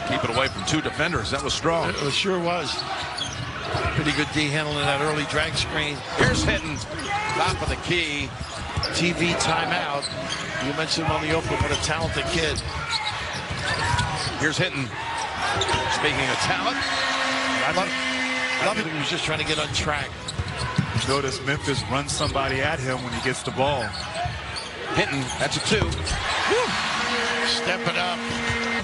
Keep it away from two defenders. That was strong. It sure was. Pretty good D handling that early drag screen. Here's Hinton, top of the key. TV timeout. You mentioned him on the open, what a talented kid. Here's Hinton. Speaking of talent, I love it. He was just trying to get on track. Notice Memphis runs somebody at him when he gets the ball. Hinton, that's a 2. Woo. Step it up.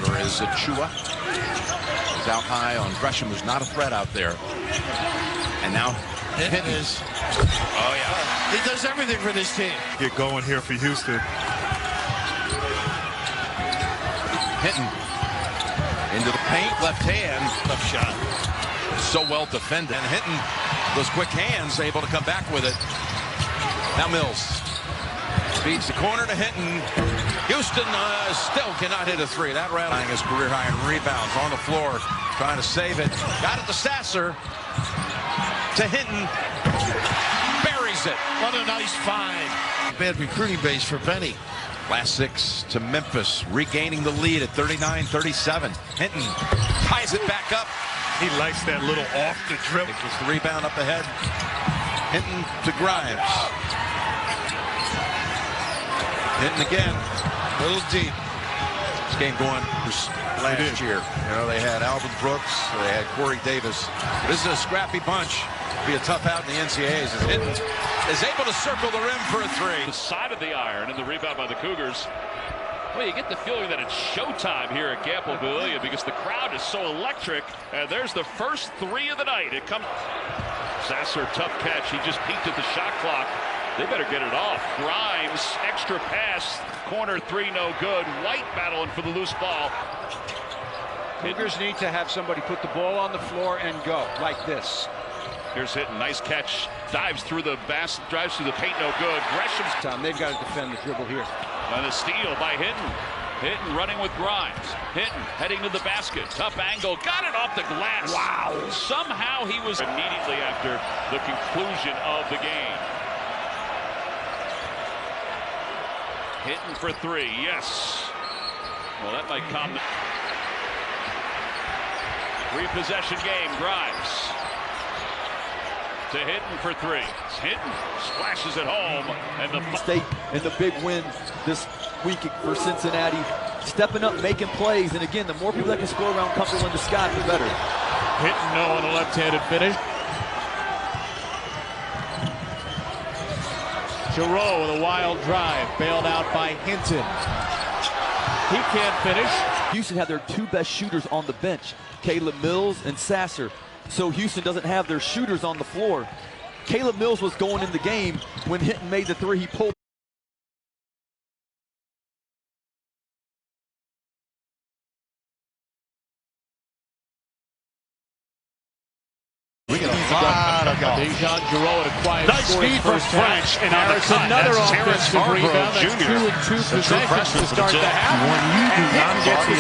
There is Chua. He's out high on Gresham, who's not a threat out there. And now Hinton is. Oh, yeah. He does everything for this team. Get going here for Houston. Hinton into the paint, left hand. Tough shot. So well defended. And Hinton, those quick hands, able to come back with it. Now Mills feeds the corner to Hinton. Houston still cannot hit a 3. That rattling his career high in rebounds on the floor, trying to save it. Got it to Sasser. To Hinton. Buries it. What a nice find. Bad recruiting base for Benny. Last 6 to Memphis, regaining the lead at 39-37. Hinton ties it back up. He likes that little off the dribble. Gets the rebound up ahead. Hinton to Grimes. Hinton again. A little deep. This game going last year. You know, they had Alvin Brooks, they had Corey Davis. This is a scrappy bunch. Be a tough out in the NCAAs as Hinton is able to circle the rim for a 3. The side of the iron and the rebound by the Cougars. Well, you get the feeling that it's showtime here at Gamble Pavilion because the crowd is so electric. And there's the first 3 of the night. It comes. Sasser, tough catch. He just peeked at the shot clock. They better get it off. Grimes, extra pass. Corner 3, no good. White battling for the loose ball. Cougars need to have somebody put the ball on the floor and go like this. Here's Hinton, nice catch, dives through the basket, drives through the paint, no good. Gresham's Tom, they've got to defend the dribble here. And a steal by Hinton. Hinton running with Grimes. Hinton heading to the basket, tough angle, got it off the glass. Wow! Somehow he was immediately after the conclusion of the game. Hinton for 3, yes. Well, that might calm the 3-possession game. Grimes. To Hinton for 3. Hinton splashes it home, and the State in the big win this week for Cincinnati, stepping up, making plays, and again, the more people that can score around Cumberland to Scott, the better. Hinton no on the left-handed finish. Giroux with a wild drive, bailed out by Hinton. He can't finish. Houston had their 2 best shooters on the bench, Caleb Mills and Sasser. So Houston doesn't have their shooters on the floor. Caleb Mills was going in the game when Hinton made the 3. He pulled. We get a lot of golf. Dejan Giroux at a quiet nice score feed from French, and Harris another offensive rebound. That's 2 and 2 possessions to start the half. When you do not get the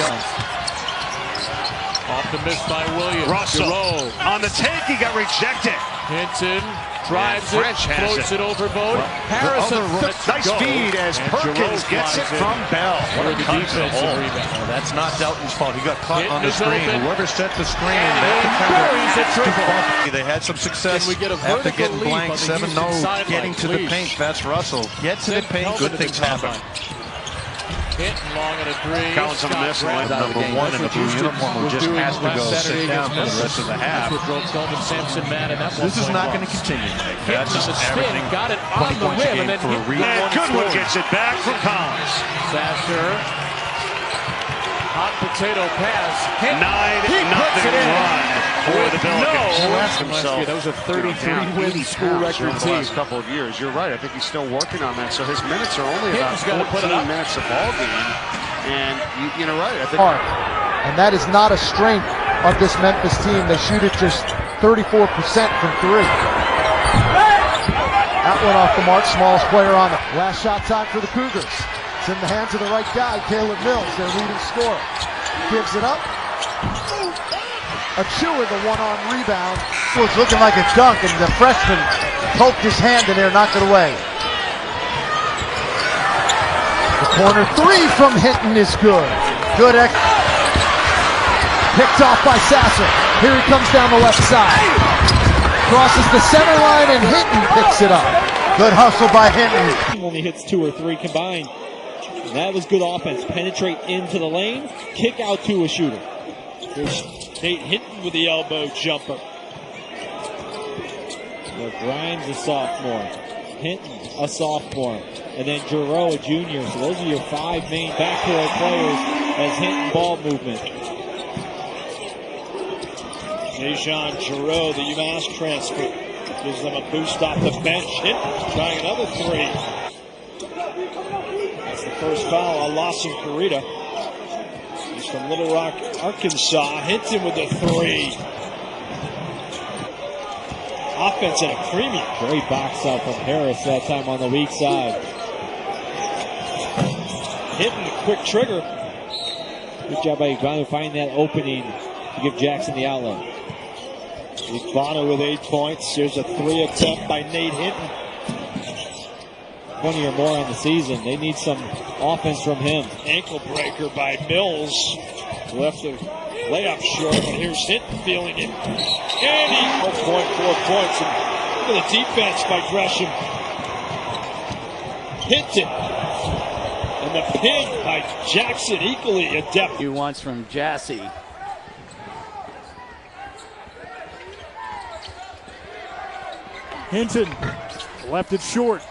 Off the miss by Williams. Russell Giroux on the take, he got rejected. Hinton drives it, French has floats it over both. Harrison, nice go. feed as And Perkins Giroux gets it flies from in. Bell. What a defensive rebound. Well, that's not Delton's fault. He got caught Hinton on the is screen. open. Whoever set the screen, And that buries a defender. triple. They had some success Can we get a after vertical getting leap blank on the 7-0, Houston sideline, getting to the please? paint. That's Russell. Get to the paint, good things happen. Hinton long on a 3. Collins on the miss. Scott Number 1 in the blue uniform who just has to go sit down for the rest of the half. That's what drove Kelvin Sampson mad at that This is not going to loss. continue. Hinton on the spin, got it on 20 the points a rim, game and then for a Hinton real And one Goodwin score. gets it back from Collins. Sasser, hot potato pass. Hinton, 9-0 run for the Pelicans. That was a 33-win school record over the team. last couple of years. You're right. I think he's still working on that. So his minutes are only about Hinton's gotta put it 14 up. minutes a ball game. And you're right. I think And that is not a strength of this Memphis team. They shoot it just 34% from 3. That went off the mark. Smallest player on the last shot time for the Cougars. It's in the hands of the right guy, Caleb Mills, their leading scorer. Gives it up. Achua, the one-on rebound. It was looking like a dunk, and the freshman poked his hand in there, knocked it away. The corner 3 from Hinton is good. Good Picked off by Sasser. Here he comes down the left side. Crosses the center line and Hinton picks it up. Good hustle by Hinton. Only hits 2 or 3 combined. And that was good offense. Penetrate into the lane, kick out to a shooter. There's Nate Hinton with the elbow jumper. Grimes, a sophomore. Hinton, a sophomore. And then Giroux, a junior. So those are your 5 main backcourt players as Hinton ball movement. Dejan Giroux, the UMass transfer, gives them a boost off the bench. Hinton trying another 3. That's the first foul on Lawson Carita. He's from Little Rock, Arkansas. Hinton with the 3. Offense and a premium. Great box out from Harris that time on the weak side. Hitting the quick trigger. Good job by Igbanu finding that opening to give Jackson the outlet. Igbanu with 8 points. Here's a 3 attempt by Nate Hinton. 20 or more on the season. They need some offense from him. Ankle breaker by Mills. Left the layup short, but here's Hinton feeling it. And he 4 points. And look at the defense by Gresham. Hinton. And the pin by Jackson, equally adept. He wants from Jassy. Hinton left it short.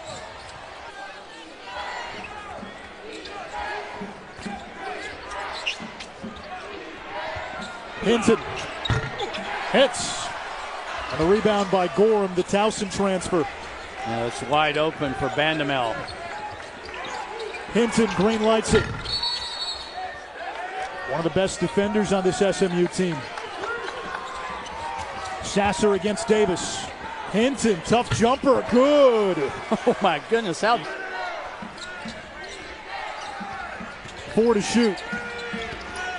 Hinton hits. And a rebound by Gorham, the Towson transfer. It's wide open for Bandamel. Hinton green lights it. One of the best defenders on this SMU team. Sasser against Davis. Hinton, tough jumper, good. Oh my goodness, how 4 to shoot.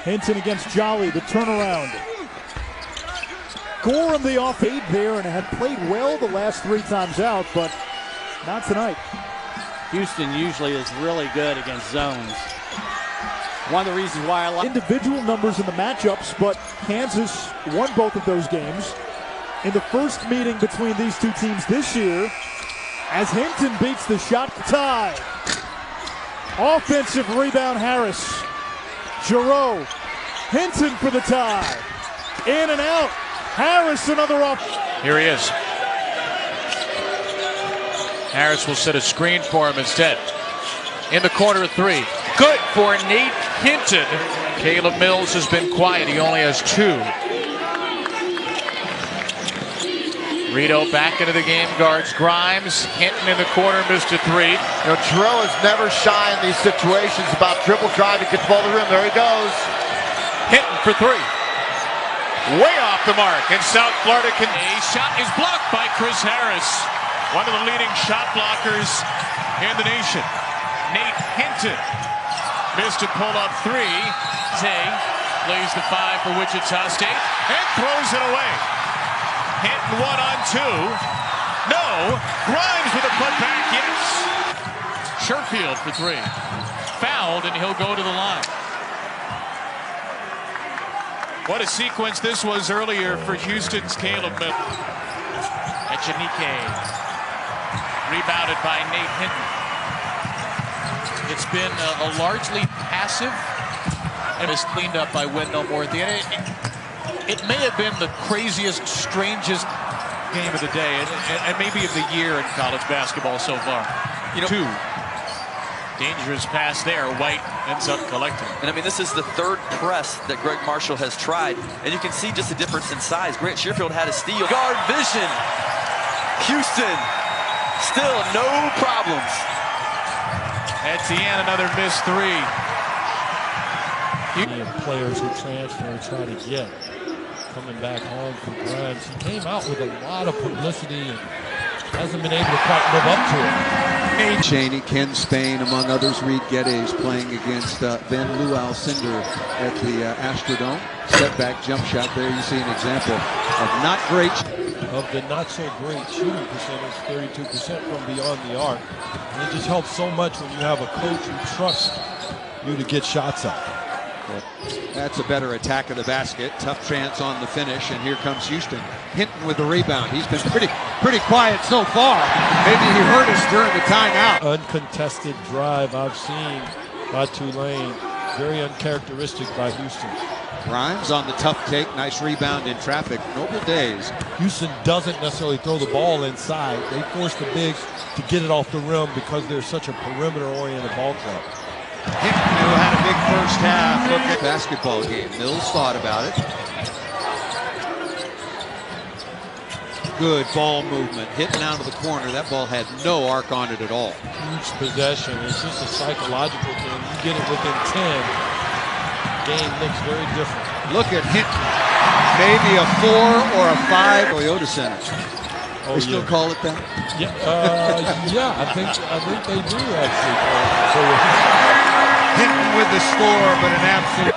Hinton against Jolly, the turnaround. Gorham, the off aid there, and had played well the last 3 times out, but not tonight. Houston usually is really good against zones. One of the reasons why I like individual numbers in the matchups, but Kansas won both of those games. In the first meeting between these 2 teams this year, as Hinton beats the shot tie. Offensive rebound, Harris. Giroux. Hinton for the tie. In and out. Harris, another off. Here he is. Harris will set a screen for him instead. In the corner, 3. Good for Nate Hinton. Caleb Mills has been quiet. He only has 2. Rito back into the game, guards Grimes. Hinton in the corner, missed a 3. Giroux is never shy in these situations about dribble drive. He gets the ball to the rim. There he goes. Hinton for 3. Way off the mark, and South Florida can. A shot is blocked by Chris Harris, one of the leading shot blockers in the nation. Nate Hinton missed a pull-up 3. Zay plays the 5 for Wichita State and throws it away. Hinton 1 on 2. No. Grimes with a putback, yes. Sherfield for 3. Fouled, and he'll go to the line. What a sequence this was earlier for Houston's Caleb Mills. Echenike. Rebounded by Nate Hinton. It's been a largely passive and is cleaned up by Wendell Moore at the end. It may have been the craziest, strangest game of the day, and maybe of the year in college basketball so far. 2. Dangerous pass there. White ends up collecting. And I mean, this is the 3rd press that Greg Marshall has tried, and you can see just the difference in size. Grant Sherfield had a steal. Guard vision. Houston, still no problems. Etienne, another missed 3. Players who transfer and try to get coming back home from Grimes. He came out with a lot of publicity and hasn't been able to quite live up to it. Cheney, Ken Spain, among others. Reed Geddes playing against Ben Lou Alcindor at the Astrodome. Step back jump shot. There you see an example of not great. Of the not so great shooting percentage, 32% from beyond the arc. And it just helps so much when you have a coach who trusts you to get shots up. That's a better attack of the basket. Tough chance on the finish, and here comes Houston. Hinton with the rebound. He's been pretty quiet so far. Maybe he hurt us during the timeout. Uncontested drive I've seen by Tulane. Very uncharacteristic by Houston. Grimes on the tough take. Nice rebound in traffic. Noble days. Houston doesn't necessarily throw the ball inside. They force the bigs to get it off the rim because they're such a perimeter-oriented ball club. Hinton, who had a big first half. Look at basketball game. Mills thought about it. Good ball movement. Hitting out of the corner. That ball had no arc on it at all. Huge possession. It's just a psychological thing. You get it within 10. Game looks very different. Look at Hinton. Maybe a 4 or a 5 Toyota Center. They still call it that? Yeah, yeah, I think they do actually call it. Hinton with the score, but an absolute.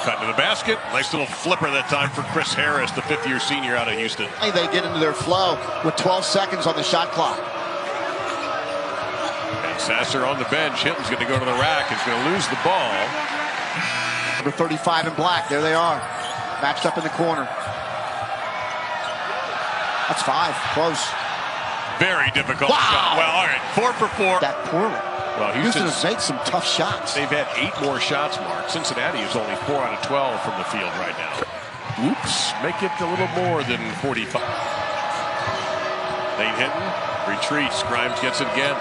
Cut to the basket. Nice little flipper that time for Chris Harris, the fifth-year senior out of Houston. They get into their flow with 12 seconds on the shot clock. And Sasser on the bench. Hinton's going to go to the rack. He's going to lose the ball. Number 35 in black. There they are. Matched up in the corner. That's 5. Close. Very difficult shot. Well, all right. 4 for 4. That poorly. Well, Houston has made some tough shots. They've had 8 more shots, Mark. Cincinnati is only 4 out of 12 from the field right now. Oops. Make it a little more than 45. Nate Hinton retreats. Grimes gets it again.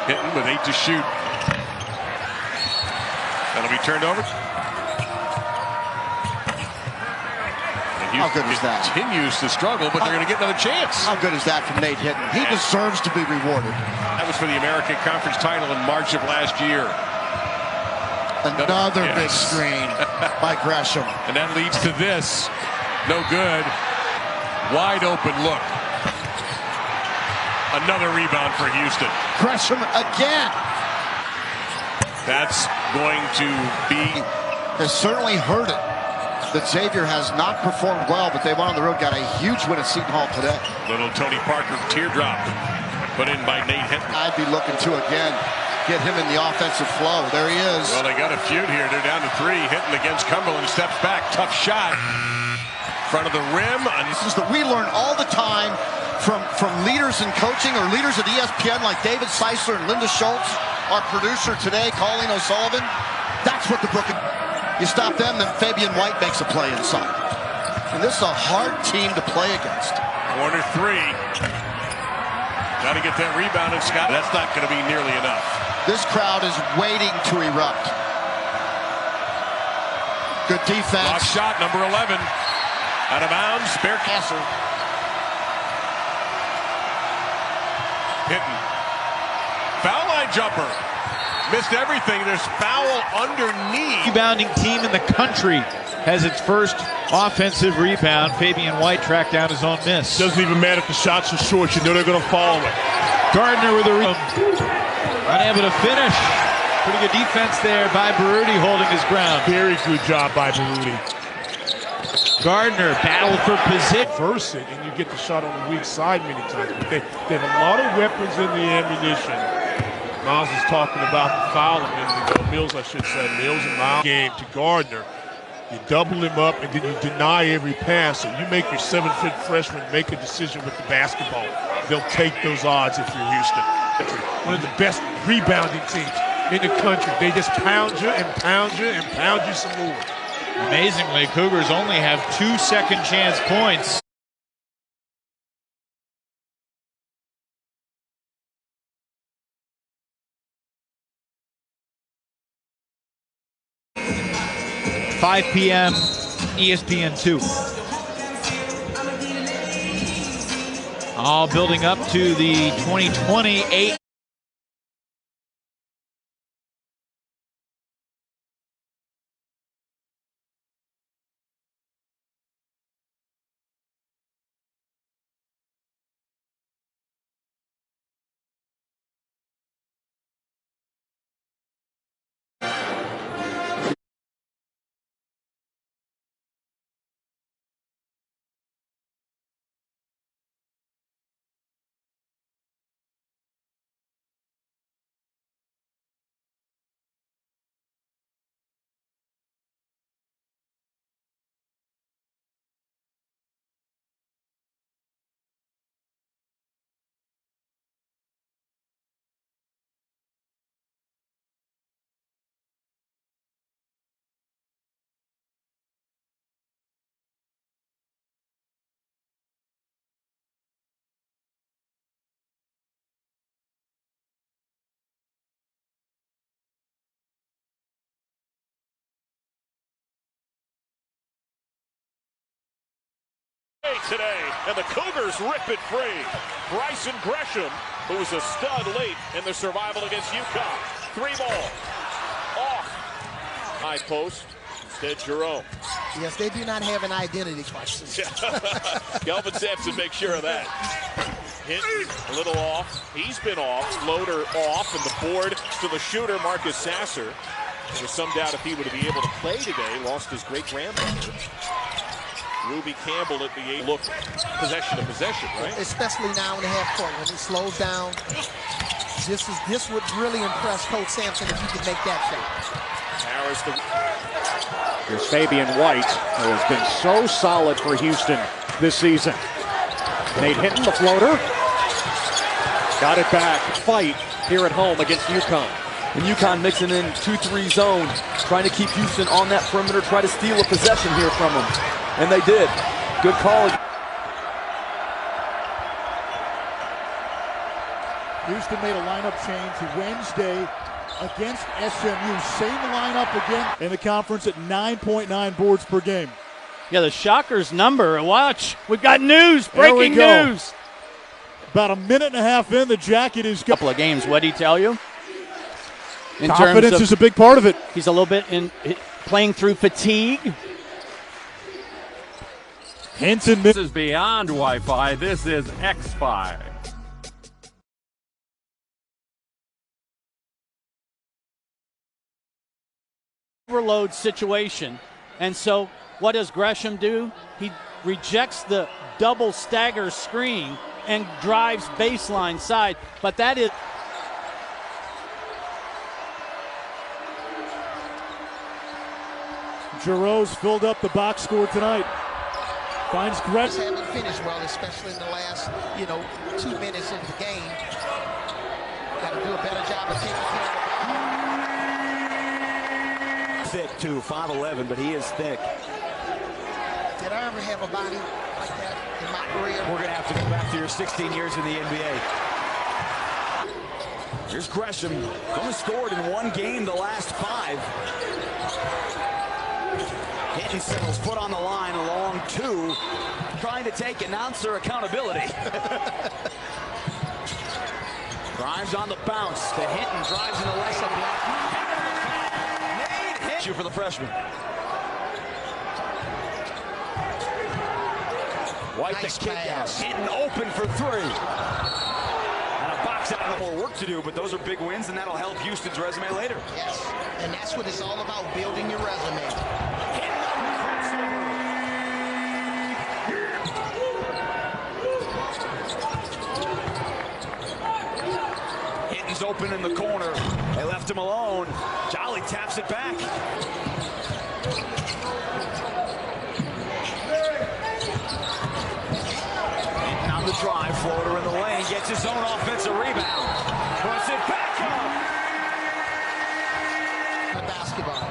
Hinton with 8 to shoot. That'll be turned over. How good is that? Continues to struggle, but they're going to get another chance. How good is that from Nate Hinton? He deserves to be rewarded. That was for the American Conference title in March of last year. Another big screen by Gresham. And that leads to this. No good. Wide open look. Another rebound for Houston. Gresham again. That's going to be... Has certainly hurt it that Xavier has not performed well, but they went on the road, got a huge win at Seton Hall today. Little Tony Parker teardrop put in by Nate Hinton. I'd be looking to again get him in the offensive flow. There he is. Well, they got a feud here. They're down to 3. Hinton against Cumberland, steps back, tough shot. Front of the rim. This is that we learn all the time from leaders in coaching or leaders at ESPN like David Seisler and Linda Schultz, our producer today, Colleen O'Sullivan. That's what the book. You stop them, then Fabian White makes a play inside. And this is a hard team to play against. Corner 3. Got to get that rebound, and Scott, that's not going to be nearly enough. This crowd is waiting to erupt. Good defense. Block shot, number 11. Out of bounds, spare Castle. Hinton. Foul line jumper. Missed everything. There's foul underneath. Rebounding team in the country has its first offensive rebound. Fabian White tracked down his own miss. Doesn't even matter if the shots are short. You know they're going to follow it. Gardner with a unable to finish. Pretty good defense there by Baruti holding his ground. Very good job by Baruti. Gardner battled for position. Reverse it, and you get the shot on the weak side many times. But they have a lot of weapons in the ammunition. Miles is talking about the foul a minute ago. Mills, I should say. Mills and Miles game to Gardner. You double him up, and then you deny every pass. And you make your 7-foot freshman make a decision with the basketball. They'll take those odds if you're Houston. One of the best rebounding teams in the country. They just pound you and pound you and pound you some more. Amazingly, Cougars only have 2 second chance points. $5 p.m. ESPN2. All building up to the 2028 away today, and the Cougars rip it free. Bryson Gresham, who was a stud late in the survival against UConn. 3 ball. Off. High post. Instead, Jerome. Yes, they do not have an identity crisis. Kelvin Sampson makes sure of that. Hinton a little off. He's been off. Floater off, and the board to the shooter, Marcus Sasser. There was some doubt if he would be able to play today. Lost his great-grandmother. Ruby Campbell at the 8. Look, possession to possession, right? Especially now in the half court when he slows down. This would really impress Coach Sampson if he could make that shot. Harris the... Here's Fabian White, who has been so solid for Houston this season. Nate Hinton, the floater. Got it back. Fight here at home against UConn. And UConn mixing in 2-3 zone, trying to keep Houston on that perimeter, try to steal a possession here from them. And they did. Good call. Houston made a lineup change Wednesday against SMU. Same lineup again in the conference at 9.9 boards per game. Yeah, the Shockers number. Watch. We've got news. Breaking news. About a minute and a half in, the Jacket is couple of games. What did he tell you? Confidence is a big part of it. He's a little bit playing through fatigue. Hinton. This is beyond Wi-Fi. This is X-Fi. Overload situation. And so what does Gresham do? He rejects the double stagger screen and drives baseline side. But that is... Giroux's filled up the box score tonight. Finds Gresham. Haven't finished well, especially in the last, 2 minutes of the game. Got to do a better job of taking care of the ball. Thick too, 5'11", but he is thick. Did I ever have a body like that in my career? We're gonna have to go back to your 16 years in the NBA. Here's Gresham, only scored in 1 game the last 5. Hinton settles foot on the line, a long 2, trying to take announcer accountability. Grimes on the bounce. The Hinton drives in the layup. Nate Hinton for the freshman. White nice the kick out. Hinton open for 3. And a box out, more work to do, but those are big wins, and that'll help Houston's resume later. Yes, and that's what it's all about, building your resume. Hinton's open in the corner. They left him alone. Jolly taps it back. Hinton on the drive, floater in the lane, gets his own offensive rebound. Puts it back up. The basketball.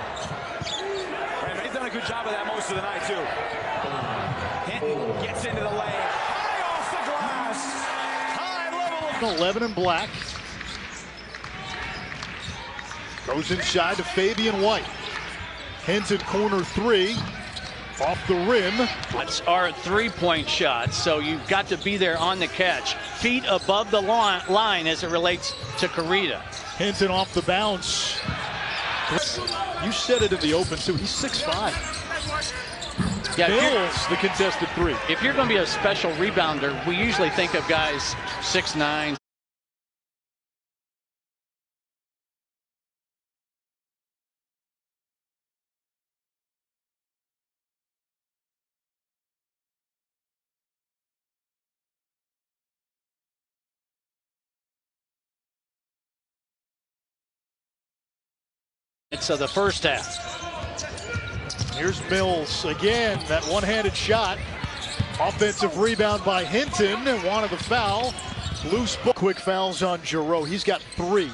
And they've done a good job of that most of the night, too. Hinton gets into the lane. High off the glass. High level. 11 in black. Goes inside to Fabian White. Hinton corner 3. Off the rim. That's our 3-point shots, so you've got to be there on the catch. Feet above the line as it relates to Carita. Hinton off the bounce. You said it in the open, too. He's 6'5". Yeah, Mills, the contested 3. If you're going to be a special rebounder, we usually think of guys 6'9". So the first half. Here's Mills again, that one-handed shot. Offensive rebound by Hinton, wanted the foul. Loose ball. Quick fouls on Giroux. He's got 3.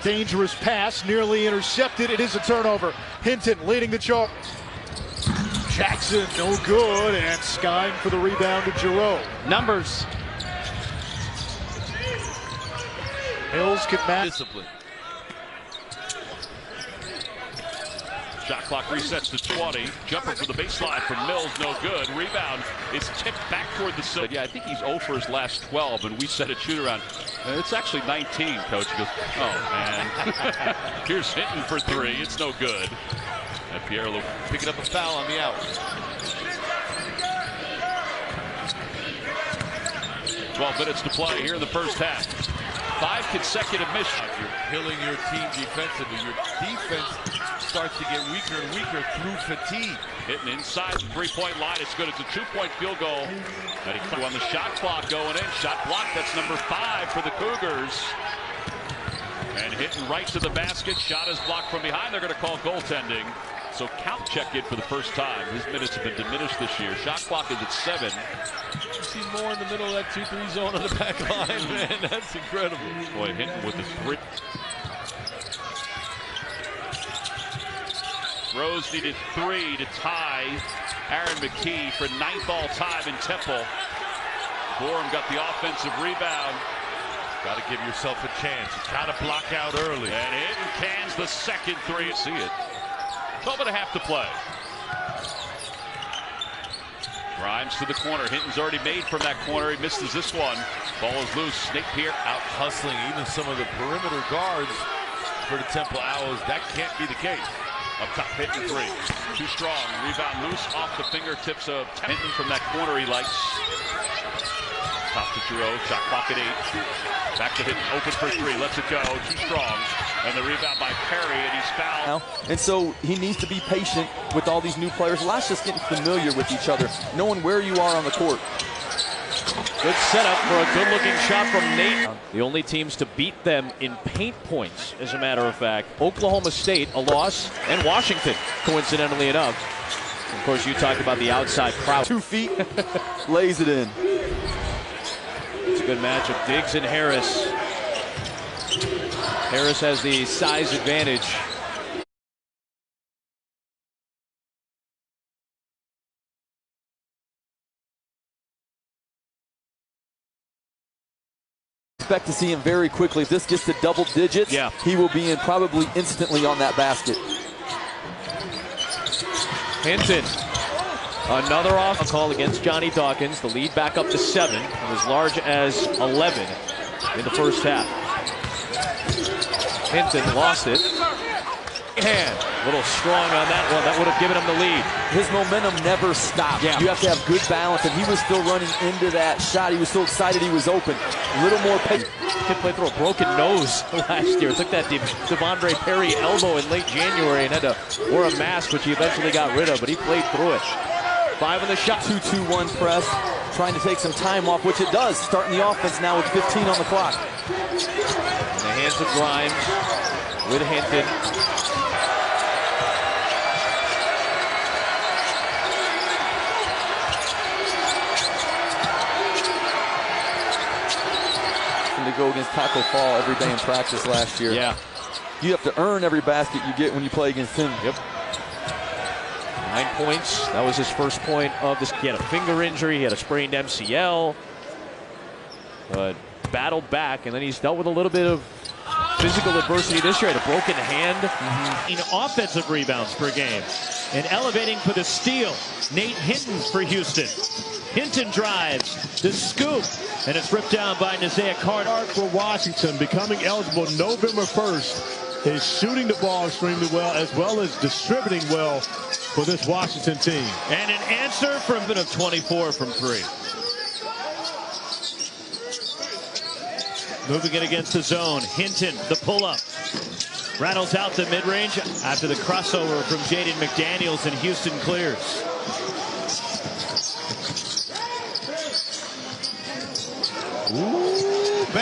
Dangerous pass, nearly intercepted. It is a turnover. Hinton leading the charge. Jackson, no good, and Skine for the rebound to Giroux. Numbers. Mills can match. Discipline. Shot clock resets to 20. Jumper for the baseline from Mills, no good. Rebound is tipped back toward the silver. Yeah, I think he's 0 for his last 12, and we set a shoot around. It's actually 19, Coach. He goes, oh, man. Here's Hinton for 3. It's no good. And Pierre picking up a foul on the out. 12 minutes to play here in the first half. 5 consecutive misses. You're killing your team defensively. Your defense starts to get weaker and weaker through fatigue. Hitting inside the three-point line. It's good. It's a 2-point field goal. And he on the shot clock going in. Shot block. That's number 5 for the Cougars. And hitting right to the basket. Shot is blocked from behind. They're going to call goaltending. So count check in for the first time. His minutes have been diminished this year. Shot clock is at 7. You see more in the middle of that 2-3 zone on the back line, man. That's incredible. Boy, Hinton with the 3. Rose needed 3 to tie Aaron McKee for 9th all-time in Temple. Gorham got the offensive rebound. Got to give yourself a chance. You got to block out early. And Hinton cans the second 3. See it. 12.5 to play. Grimes to the corner. Hinton's already made from that corner. He misses this one. Ball is loose. Snake Pierre out hustling even some of the perimeter guards for the Temple Owls. That can't be the case. Up top, Hinton 3. Too strong. Rebound loose off the fingertips of Hinton from that corner he likes. Top to Giroux. Shot clock at 8. Back to Hinton. Open for 3. Lets it go. Too strong. And the rebound by Perry, and he's fouled. And so he needs to be patient with all these new players. Last just getting familiar with each other, knowing where you are on the court. Good setup for a good-looking shot from Nate. The only teams to beat them in paint points, as a matter of fact. Oklahoma State, a loss, and Washington, coincidentally enough. Of course, you talked about the outside crowd. 2 feet, lays it in. It's a good matchup. Diggs and Harris. Harris has the size advantage. Expect to see him very quickly. If this gets to double digits, he will be in probably instantly on that basket. Hinton, another off call against Johnny Dawkins. The lead back up to 7, and as large as 11 in the first half. Hinton lost it. Hand. A little strong on that one. That would have given him the lead. His momentum never stopped. Yeah. You have to have good balance, and he was still running into that shot. He was so excited he was open. A little more pace. Kid played through a broken nose last year. Took that Devondre Perry elbow in late January and had to wear a mask, which he eventually got rid of, but he played through it. 5 on the shot. 2-2-1 press, trying to take some time off, which it does, starting the offense now with 15 on the clock. In the hands of Grimes with Hinton. To go against Taco Fall every day in practice last year. Yeah. You have to earn every basket you get when you play against him. Yep. 9 points. That was his first point of this. He had a finger injury. He had a sprained MCL. But battled back, and then he's dealt with a little bit of physical adversity this year. Had a broken hand. In offensive rebounds per game. And elevating for the steal, Nate Hinton for Houston. Hinton drives, the scoop, and it's ripped down by Nazea Carter. For Washington, becoming eligible November 1st, is shooting the ball extremely well as distributing well for this Washington team. And an answer from a bit of 24 from 3. Moving it against the zone, Hinton, the pull-up. Rattles out the mid-range after the crossover from Jaden McDaniels, and Houston clears.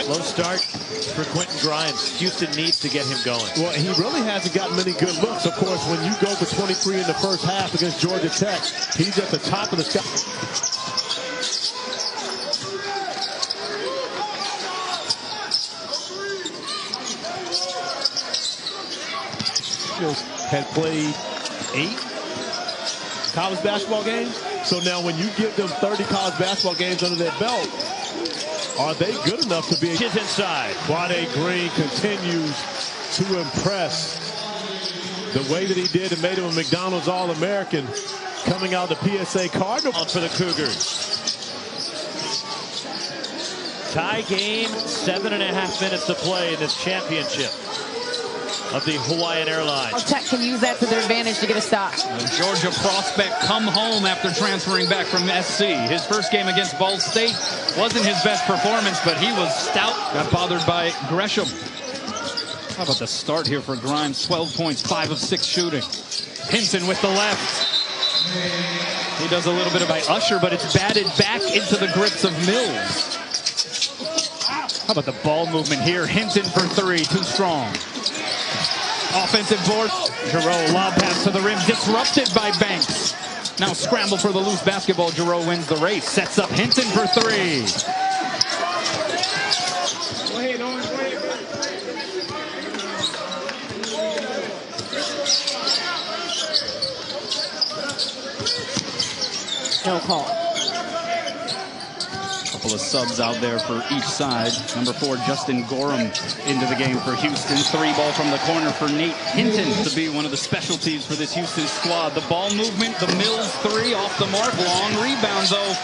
Slow start for Quentin Grimes. Houston needs to get him going. Well, he really hasn't gotten many good looks. Of course, when you go for 23 in the first half against Georgia Tech, he's at the top of the scale. Had played 8 college basketball games. So now when you give them 30 college basketball games under their belt, are they good enough to be inside? Quade Green continues to impress. the way that he did and made him a McDonald's All-American coming out the PSA Cardinal for the Cougars. Tie game, 7.5 minutes to play in this championship of the Hawaiian Airlines. Tech can use that to their advantage to get a stop. The Georgia prospect come home after transferring back from SC. His first game against Ball State wasn't his best performance, but he was stout. Got bothered by Gresham. How about the start here for Grimes? 12 points, 5 of 6 shooting. Hinton with the left. He does a little bit of by Usher, but it's batted back into the grips of Mills. How about the ball movement here? Hinton for 3, too strong. Offensive board. Giroux, lob pass to the rim, disrupted by Banks. Now scramble for the loose basketball. Giroux wins the race, sets up Hinton for 3. No call. Couple of subs out there for each side. Number 4, Justin Gorham into the game for Houston. 3 ball from the corner for Nate Hinton to be one of the specialties for this Houston squad. The ball movement, the Mills 3 off the mark. Long rebound though.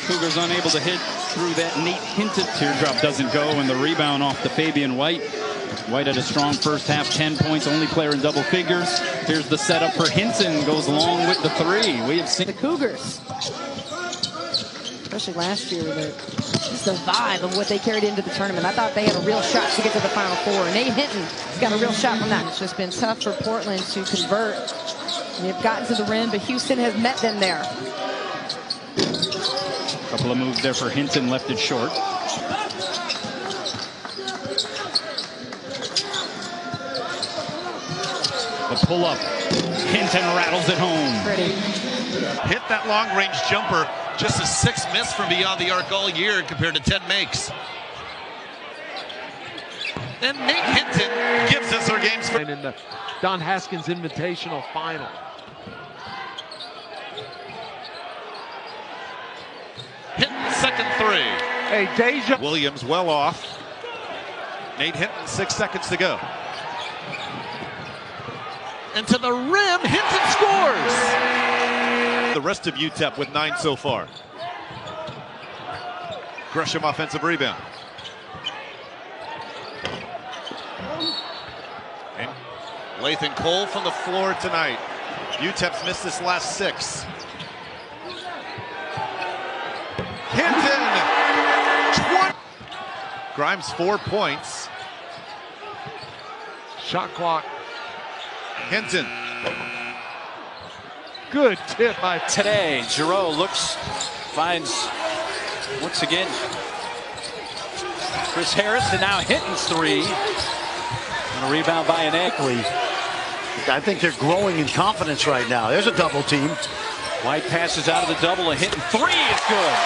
Cougars unable to hit through that Nate Hinton. Teardrop doesn't go, and the rebound off the Fabian White. White had a strong first half, 10 points, only player in double figures. Here's the setup for Hinton, goes long with the 3. We have seen the Cougars, especially last year, just the vibe of what they carried into the tournament. I thought they had a real shot to get to the Final Four. Nate Hinton's got a real shot from that. It's just been tough for Portland to convert. They've gotten to the rim, but Houston has met them there. Couple of moves there for Hinton, left it short. The pull-up. Hinton rattles it home. Pretty. Hit that long-range jumper. Just a 6 miss from beyond the arc all year compared to 10 makes. And Nate Hinton gives us our games for in the Don Haskins Invitational Final. Hinton second 3. Hey, Deja. Williams well off. Nate Hinton 6 seconds to go. And to the rim, Hinton scores! The rest of UTEP with 9 so far. Gresham offensive rebound. And Lathan Cole from the floor tonight. UTEP's missed this last 6. Hinton! Grimes 4 points. Shot clock. Hinton. Good tip by today. Giroux finds once again Chris Harris, and now Hinton's 3. And a rebound by Anakli. I think they're growing in confidence right now. There's a double team. White passes out of the double. A Hinton 3 is good.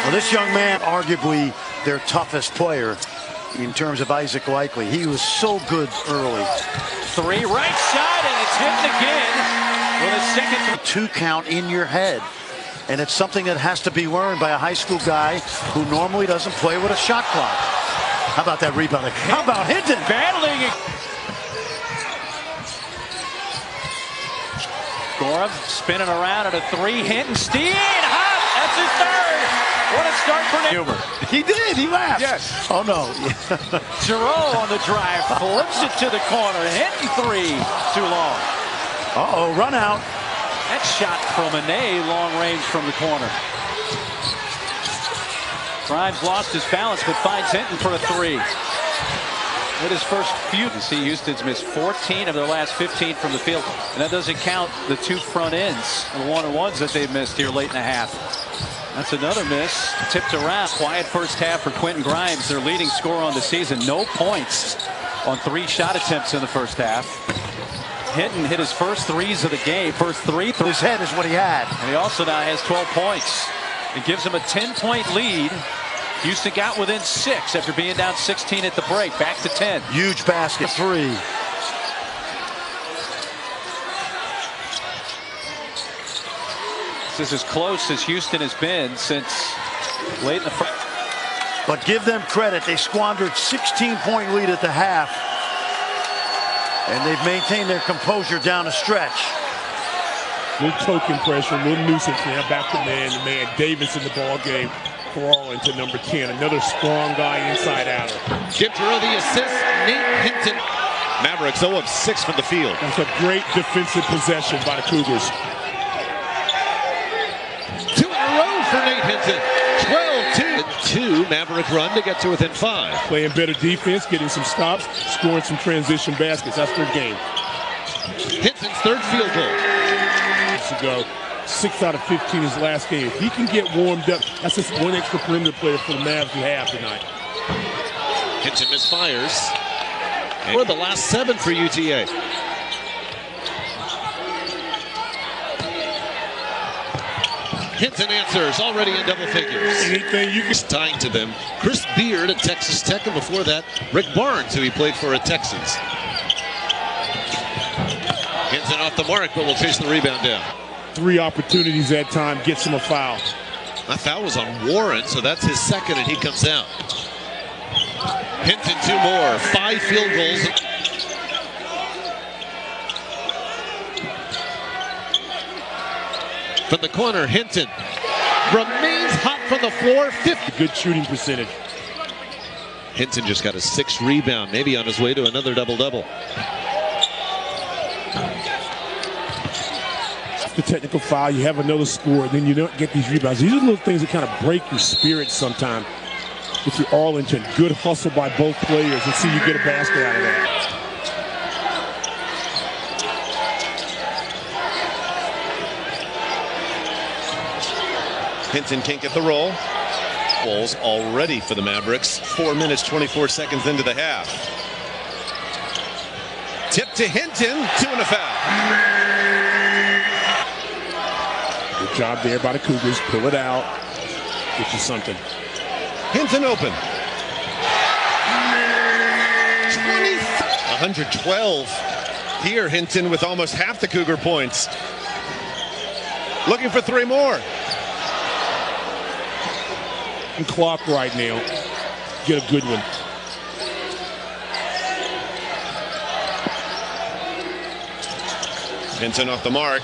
Well, this young man, arguably their toughest player in terms of Isaac Likely. He was so good early. 3, right side, and it's Hinton again with a second. 2 count in your head. And it's something that has to be learned by a high school guy who normally doesn't play with a shot clock. How about that rebound? How about Hinton? Battling. Gorham spinning around at a 3. Hinton steal. Hot. That's his 3rd. What a start for Huber. He did. He laughed. Yes. Oh, no. Giroux on the drive. Flips it to the corner. Hinton 3. Too long. Uh-oh. Run out. That shot from Ane, long range from the corner. Grimes lost his balance, but finds Hinton for a 3. With his first few, you see Houston's missed 14 of their last 15 from the field. And that doesn't count the 2 front ends, the 1-on-1s that they've missed here late in the half. That's another miss. Tipped around. Quiet first half for Quentin Grimes, their leading scorer on the season. No points on 3 shot attempts in the first half. Hinton hit his first 3s of the game. First 3. His head is what he had. And he also now has 12 points. It gives him a 10-point lead. Houston got within 6 after being down 16 at the break. Back to 10. Huge basket. 3. This is as close as Houston has been since late in the first. But give them credit. They squandered 16-point lead at the half. And they've maintained their composure down the stretch. Little choking pressure, little nuisance now. Back to man. Davis in the ball game for Arlington, number 10. Another strong guy inside outer. Give Giroux the assist. Nate Hinton. Mavericks 0 of 6 from the field. That's a great defensive possession by the Cougars. 2 in a row for Nate Hinton. 12-2. Maverick run to get to within 5. Playing better defense, getting some stops, scoring some transition baskets. That's their game. Hinton's third field goal. Ago, 6 out of 15 his last game. If he can get warmed up, that's just one extra perimeter player for the Mavs to have tonight. Hinton misfires. For the last 7 for UTA. Hinton answers, already in double figures. Anything you can tying to them. Chris Beard at Texas Tech, and before that, Rick Barnes, who he played for at Texas. Hinton off the mark, but will chase the rebound down. 3 opportunities that time, gets him a foul. That foul was on Warren, so that's his second, and he comes out. Hinton 2 more, 5 field goals. From the corner, Hinton remains hot from the floor. 50. Good shooting percentage. Hinton just got a 6th rebound, maybe on his way to another double-double. The technical foul, you have another score, then you don't get these rebounds. These are little things that kind of break your spirit sometimes. If you're Arlington, good hustle by both players, and see you get a basket out of that. Hinton can't get the roll. Balls already for the Mavericks. 4 minutes, 24 seconds into the half. Tip to Hinton, 2 and a foul. Good job there by the Cougars. Pull it out. Get you something. Hinton open. 112. Here, Hinton with almost half the Cougar points. Looking for 3 more. And clock right now. Get a good one. Hinton off the mark.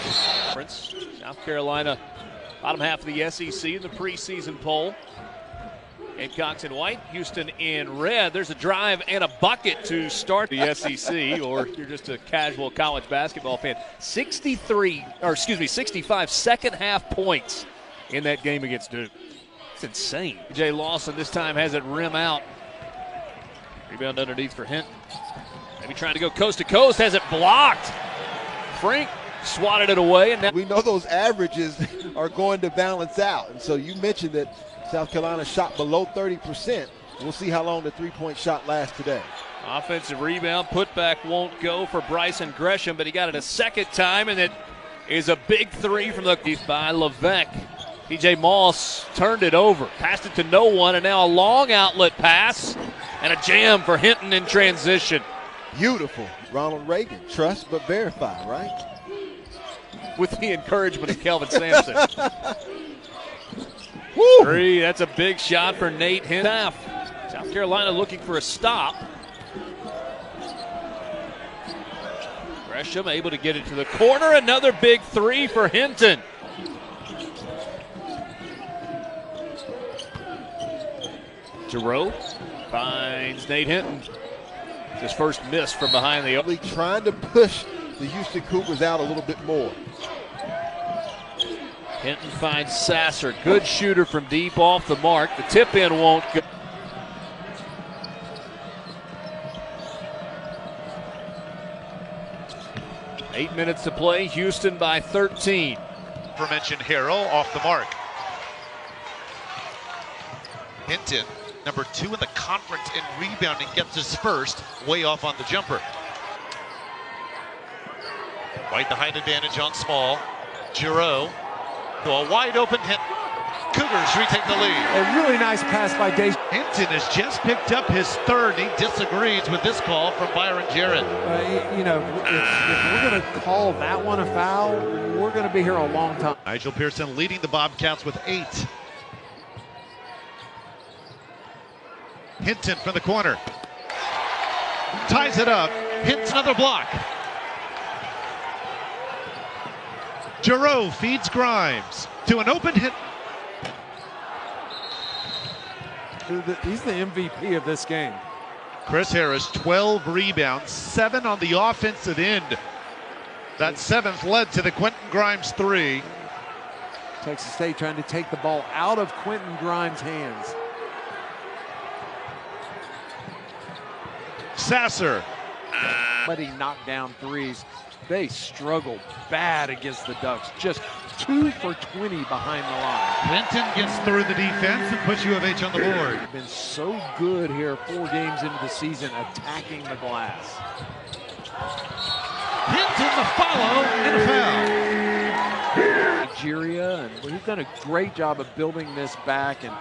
South Carolina, bottom half of the SEC in the preseason poll. Gamecocks in white, Houston in red. There's a drive and a bucket to start the SEC, or you're just a casual college basketball fan. 65 second half points in that game against Duke. It's insane. Jay Lawson this time has it rim out. Rebound underneath for Hinton. Maybe trying to go coast to coast, has it blocked. Frank swatted it away. And now we know those averages are going to balance out. And so you mentioned that South Carolina shot below 30%. We'll see how long the three-point shot lasts today. Offensive rebound, putback won't go for Bryson Gresham, but he got it a second time, and it is a big 3 from the by Levesque. TJ Moss turned it over, passed it to no one, and now a long outlet pass and a jam for Hinton in transition. Beautiful. Ronald Reagan, trust but verify, right? With the encouragement of Kelvin Sampson. 3, that's a big shot for Nate Hinton. South Carolina looking for a stop. Gresham able to get it to the corner. Another big 3 for Hinton. Giroux finds Nate Hinton. His first miss from behind the arc. Trying to push the Houston Cougars out a little bit more. Hinton finds Sasser. Good shooter from deep off the mark. The tip in won't go. Eight minutes to play. Houston by 13. Aforementioned Harrell off the mark. Hinton, number 2 in the conference in rebounding, gets his first, way off on the jumper. White the height advantage on Small. Giroux. To a wide open hit. Cougars retake the lead. A really nice pass by Deja. Hinton has just picked up his 3rd. He disagrees with this call from Byron Jarrett. You know, if we're going to call that one a foul, we're going to be here a long time. Nigel Pearson leading the Bobcats with 8. Hinton from the corner. Ties it up. Hits another block. Giroux feeds Grimes to an open hit. He's the MVP of this game. Chris Harris, 12 rebounds, 7 on the offensive end. That 7th led to the Quentin Grimes 3. Texas State trying to take the ball out of Quentin Grimes' hands. Sasser. But he knocked down threes. They struggled bad against the Ducks. Just 2 for 20 behind the line. Hinton gets through the defense and puts U of H on the board. Been so good here 4 games into the season attacking the glass. Hinton the follow and a foul. Nigeria, and he's done a great job of building this back, and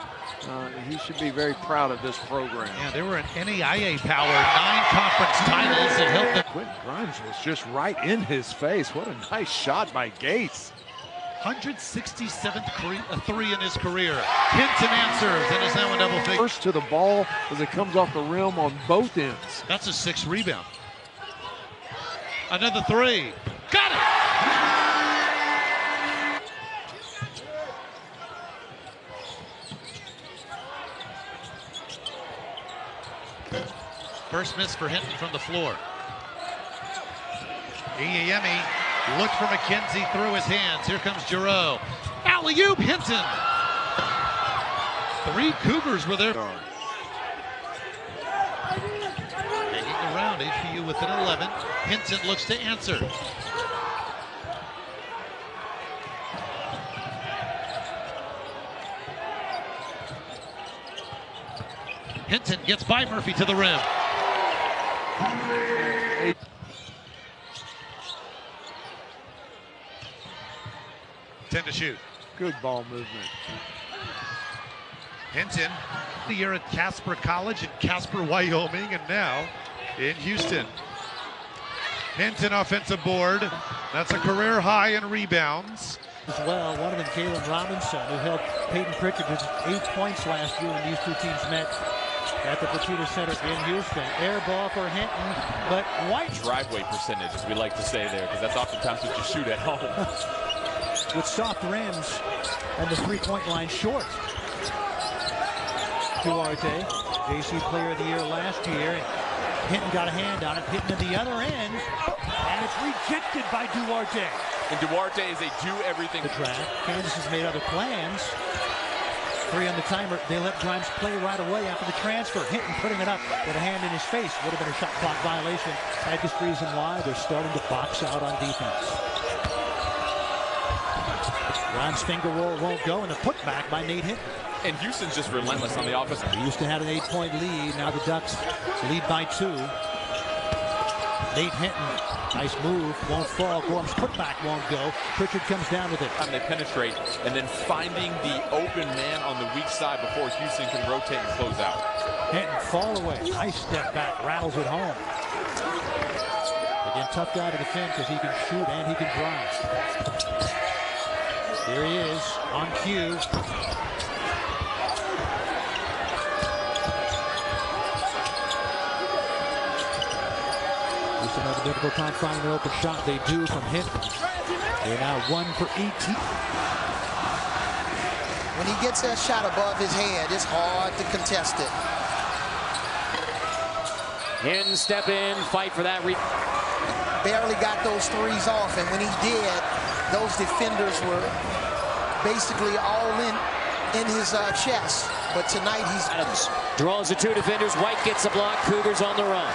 he should be very proud of this program. Yeah, they were an NAIA power, 9 conference titles that helped them. Quentin Grimes was just right in his face. What a nice shot by Gates. 167th three in his career. Hinton answers and is now a double figure. First to the ball as it comes off the rim on both ends. That's a 6th rebound. Another 3. Got it! First miss for Hinton from the floor. Iyemi looked for McKenzie through his hands. Here comes Giroux. Alley-oop, Hinton. 3 Cougars were there. Hanging around, HBU within 11. Hinton looks to answer. Hinton gets by Murphy to the rim. 10 to shoot. Good ball movement. Hinton, the year at Casper College in Casper, Wyoming, and now in Houston. Hinton offensive board. That's a career high in rebounds. As well, one of them, Kalen Robinson, who held Peyton Pritchard to 8 points last year when these 2 teams met at the Petita Center in Houston. Air ball for Hinton, but White. Driveway percentage, as we like to say there, because that's oftentimes what you shoot at home. With soft rims and the 3-point line short. Duarte, JC Player of the Year last year. Hinton got a hand on it, Hinton at the other end, and it's rejected by Duarte. And Duarte is a do-everything. The track. Kansas has made other plans. 3 on the timer. They let Grimes play right away after the transfer. Hinton putting it up with a hand in his face. Would have been a shot clock violation. That's the reason why they're starting to box out on defense. Grimes' finger roll won't go, and a putback by Nate Hinton. And Houston's just relentless on the offense. Houston had an 8-point lead. Now the Ducks lead by 2. Nate Hinton, nice move, won't fall. Gorham's putback won't go. Pritchard comes down with it. They penetrate, and then finding the open man on the weak side before Houston can rotate and close out. Hinton fall away. Nice step back, rattles it home. Again, tough guy to defend because he can shoot and he can drive. Here he is on cue. Houston have a difficult time finding an open shot. They do from Hinton. They're now 1 for 18. When he gets that shot above his head, it's hard to contest it. Hinton step in, fight for that. Barely got those 3s off, and when he did, those defenders were basically all in his chest. But tonight he's... Adams draws the 2 defenders. White gets the block. Cougars on the run.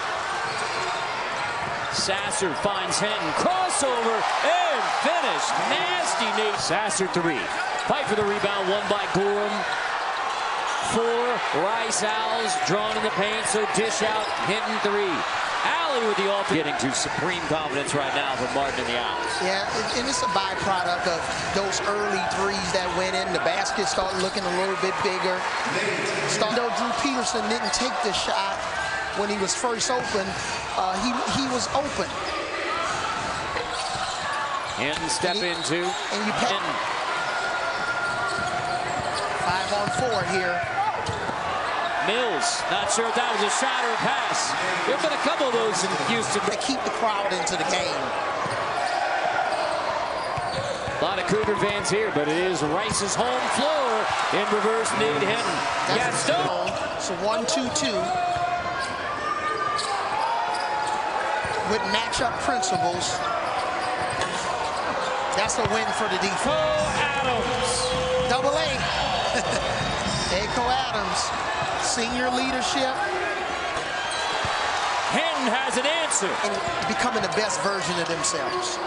Sasser finds Hinton. Crossover and finish. Nasty Nate. Sasser 3. Fight for the rebound. Won by Gorham. 4. Rice Owls drawn in the paint. So dish out. Hinton 3. Alley with the offense. Getting to supreme confidence right now for Martin and the Owls. Yeah, and it's a byproduct of those early 3s that went in. The basket started looking a little bit bigger. Though Drew Peterson didn't take the shot when he was first open, he was open. Hinton step into. And you pay 5 on 4 here. Mills Adams. Not sure if that was a shot or a pass. There have been a couple of those in Houston. To keep the crowd into the game. A lot of Cougar fans here, but it is Rice's home floor in reverse. Nate Hinton. Gaston. So 1-2-2 with matchup principles. That's a win for the defense. Adams. Double A. Aiko Adams. Senior leadership. Hinton has an answer. And becoming the best version of themselves.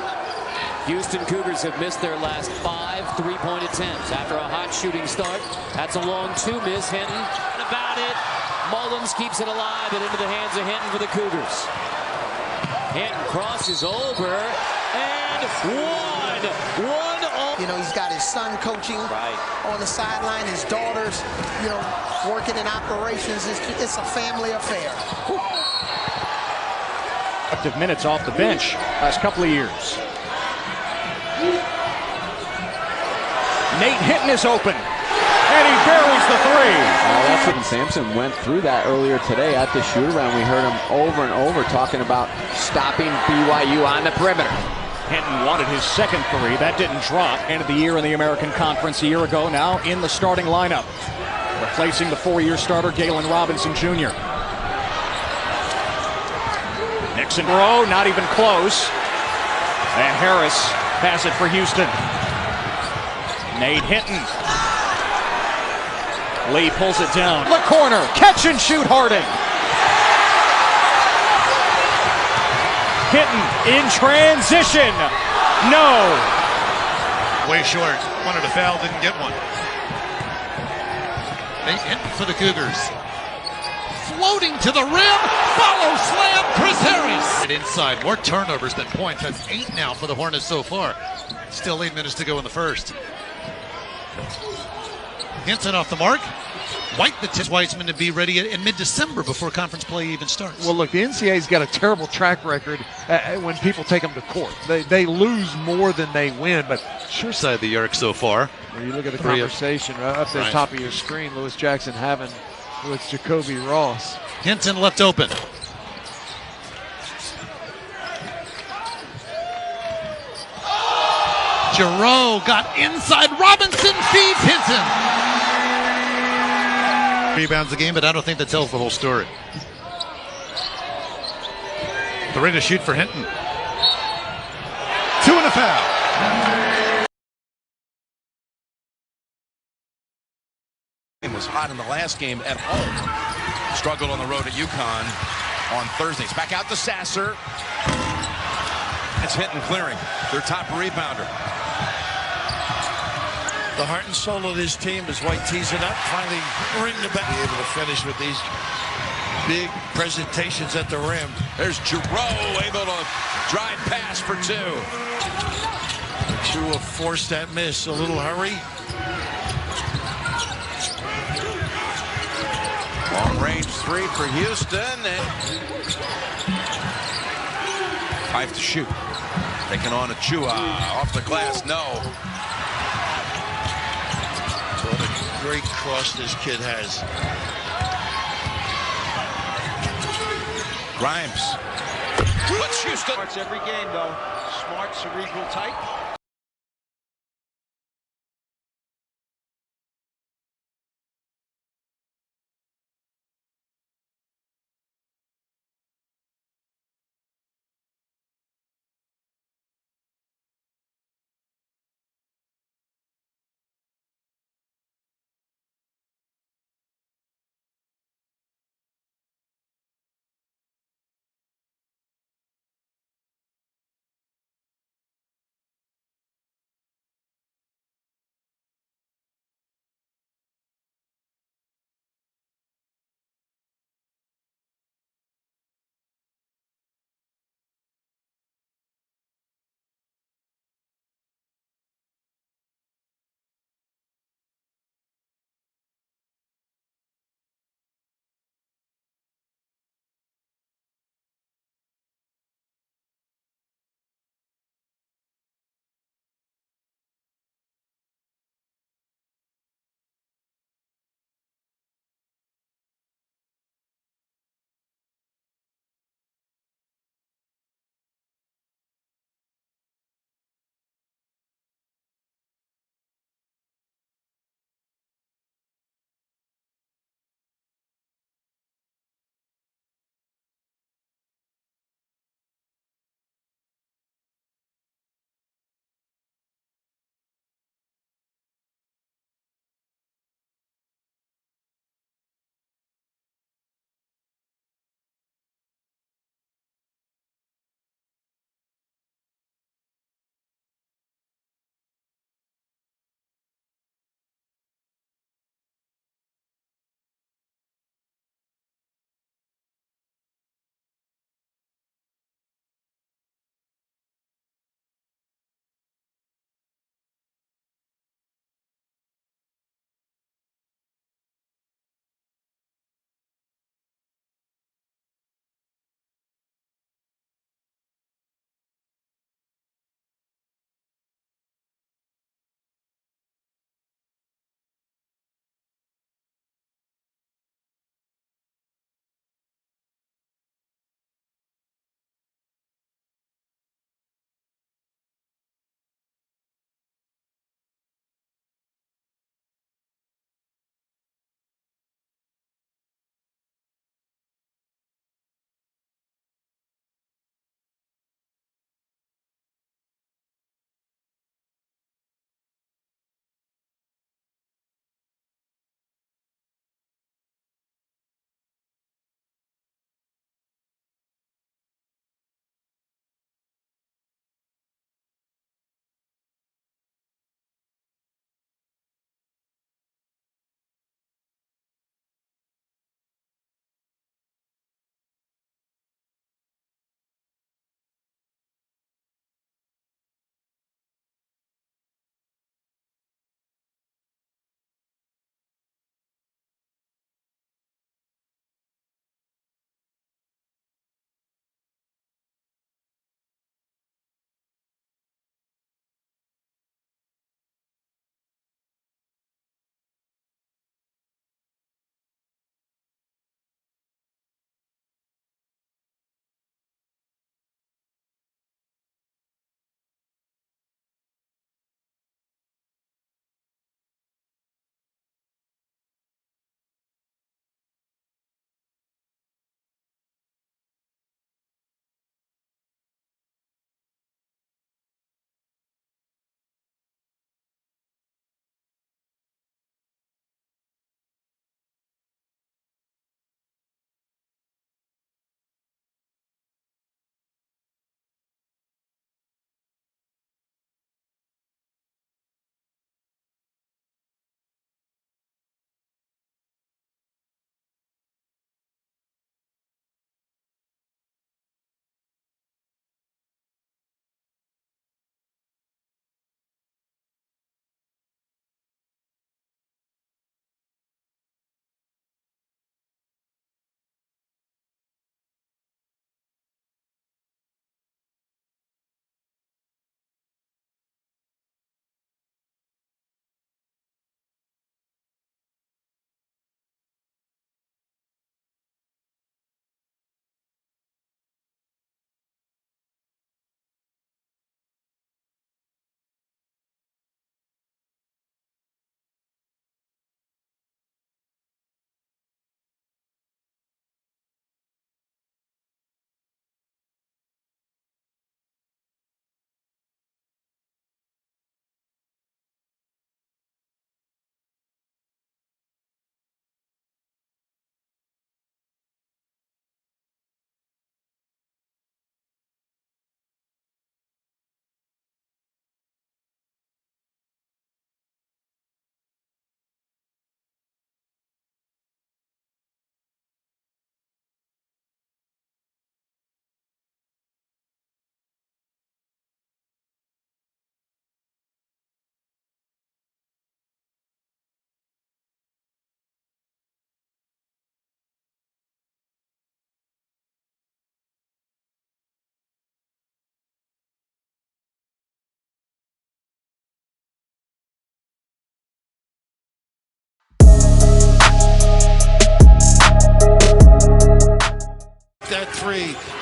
Houston Cougars have missed their last 5 3-point attempts after a hot shooting start. That's a long 2 miss. Hinton about it. Mullins keeps it alive and into the hands of Hinton for the Cougars. Hinton crosses over and one. You know, he's got his son coaching on the sideline, his daughters, you know, working in operations. It's a family affair. Active minutes off the bench last couple of years. Nate Hinton is open, and he buries the three. That's what Sampson went through that earlier today at the shoot-around. We heard him over and over talking about stopping BYU on the perimeter. Hinton wanted his second three. That didn't drop. End of the year in the American Conference a year ago. Now in the starting lineup, replacing the 4-year starter Galen Robinson Jr. Nixon row, not even close. And Harris has it for Houston. Nate Hinton. Lee pulls it down. The corner, catch and shoot Harding. Hinton in transition. No. Way short. Wanted a foul, didn't get one. Nate Hinton for the Cougars. Floating to the rim. Follow slam, Chris Harris. Inside, more turnovers than points. That's 8 now for the Hornets so far. Still 8 minutes to go in the first. Hinton off the mark. White the Weisman to be ready in mid-December before conference play even starts. Well, look, the NCAA's got a terrible track record when people take them to court. They lose more than they win, but sure side of the arc so far. When you look at the conversation right up there, top of your screen, Lewis Jackson having with Jacoby Ross. Hinton left open. Giroux got inside. Robinson feeds Hinton. Rebounds the game, but I don't think that tells the whole story. 3 to shoot for Hinton. 2 and a foul. It was hot in the last game at home. Struggled on the road at UConn on Thursdays. Back out to Sasser. It's Hinton clearing. Their top rebounder. The heart and soul of this team is White tees it up, finally ring the bell. Be able to finish with these big presentations at the rim. There's Giroux able to drive pass for 2. Two will force that miss. A little hurry. Long range 3 for Houston. And 5 to shoot. Taking on Achua. Off the glass, no. What a great cross this kid has. Grimes. Let's Houston. Starts every game, though. Smart, cerebral type.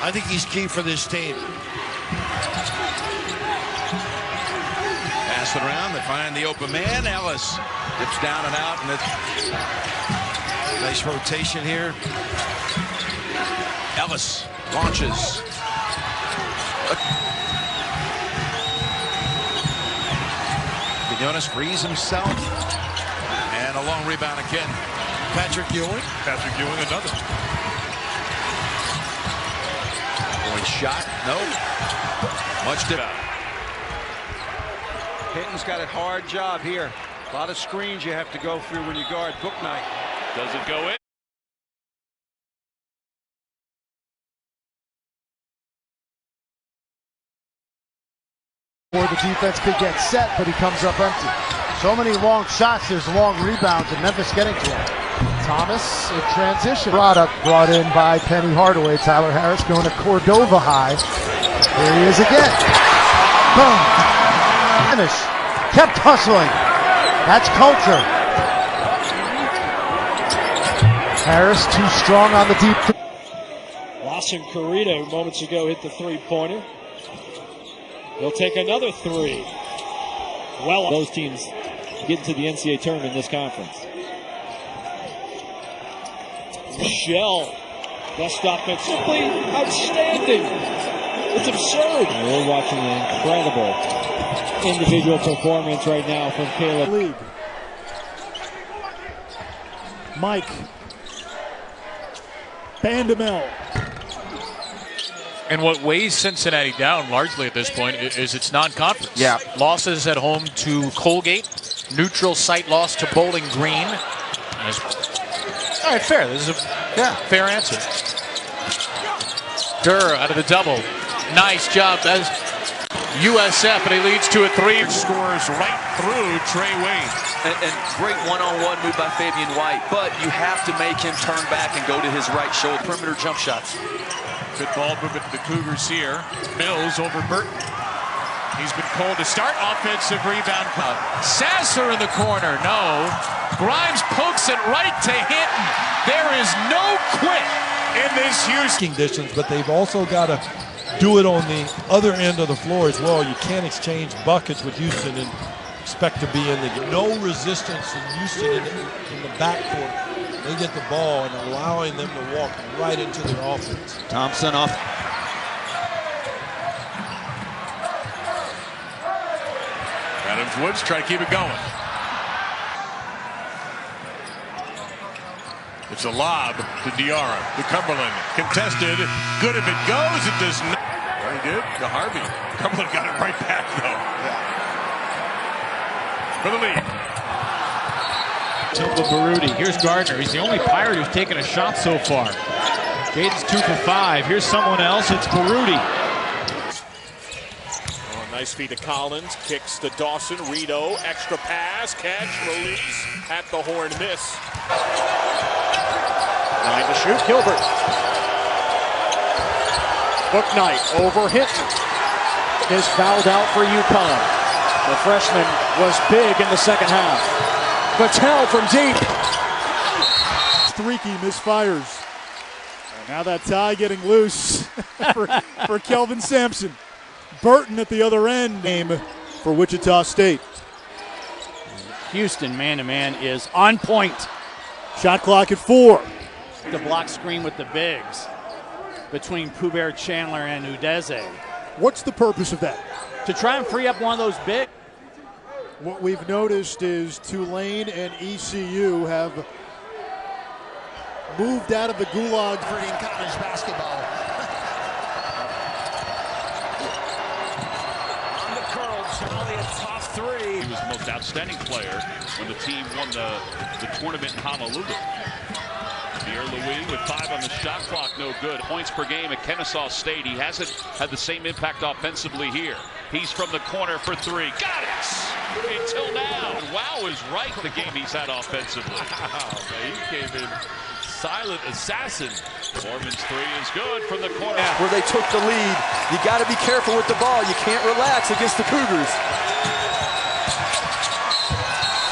I think he's key for this team. Pass it around. They find the open man. Ellis dips down and out, and it's Nice rotation here. Ellis launches. Quinones frees himself. And a long rebound again. Patrick Ewing. Patrick Ewing, another. Point shot. No. Much different. Hinton's got a hard job here. A lot of screens you have to go through when you guard Book Night. Does it go in? Or the defense could get set, but he comes up empty. So many long shots, there's long rebounds, and Memphis getting to him. Thomas in transition. Product brought in by Penny Hardaway. Tyler Harris going to Cordova High. Here he is again. Boom. Finish. Kept hustling. That's culture. Harris too strong on the deep. Lawson Carrito moments ago hit the three-pointer. He'll take another three. Well, those teams get into the NCAA tournament in this conference. Michelle, best offense, simply outstanding. It's absurd. And we're watching an incredible individual performance right now from Caleb. League. Mike. Bandamel. And what weighs Cincinnati down largely at this point is its non-conference. Yeah. Losses at home to Colgate, neutral site loss to Bowling Green. All right, fair. This is a fair answer. Durr out of the double. Nice job as USF, and he leads to a three. Scores right through Trey Wayne. And great one-on-one move by Fabian White, but you have to make him turn back and go to his right shoulder. Perimeter jump shots. Good ball movement to the Cougars here. Mills over Burton. He's been called to start. Offensive rebound. Sasser in the corner. No. Grimes pokes it right to Hinton. There is no quit in this Houston. Conditions, but they've also got to do it on the other end of the floor as well. You can't exchange buckets with Houston and expect to be in the game. No resistance from Houston in the backcourt. They get the ball and allowing them to walk right into their offense. Thompson off. Adams Woods trying to keep it going. It's a lob to Diarra. To Cumberland. Contested. Good if it goes. It does not. Well, he did. To Harvey. Cumberland got it right back, though. For the lead. Tumba Baruti. Here's Gardner. He's the only Pirate who's taken a shot so far. Jaden's 2 for 5. Here's someone else. It's Baruti. Oh, nice feed to Collins. Kicks to Dawson. Rito. Extra pass. Catch. Release. At the horn. Miss. 9 to shoot. Gilbert. Book Night over Hinton. Is fouled out for UConn. The freshman was big in the second half. Patel from deep. Streaky misfires. And now that tie getting loose for Kelvin Sampson. Burton at the other end. Game for Wichita State. Houston man-to-man is on point. Shot clock at 4. The block screen with the bigs between Pubert, Chandler, and Udeze. What's the purpose of that? To try and free up one of those bigs. What we've noticed is Tulane and ECU have moved out of the gulag for in college basketball. On the curl, Charlie, a tough three. He was the most outstanding player when the team won the tournament in Honolulu. Pierre Louis with 5 on the shot clock, no good. Points per game at Kennesaw State. He hasn't had the same impact offensively here. He's from the corner for 3. Got it! Until now. And Wow is right the game he's had offensively. Wow, man, he came in silent assassin. Foreman's 3 is good from the corner. Where they took the lead. You got to be careful with the ball. You can't relax against the Cougars.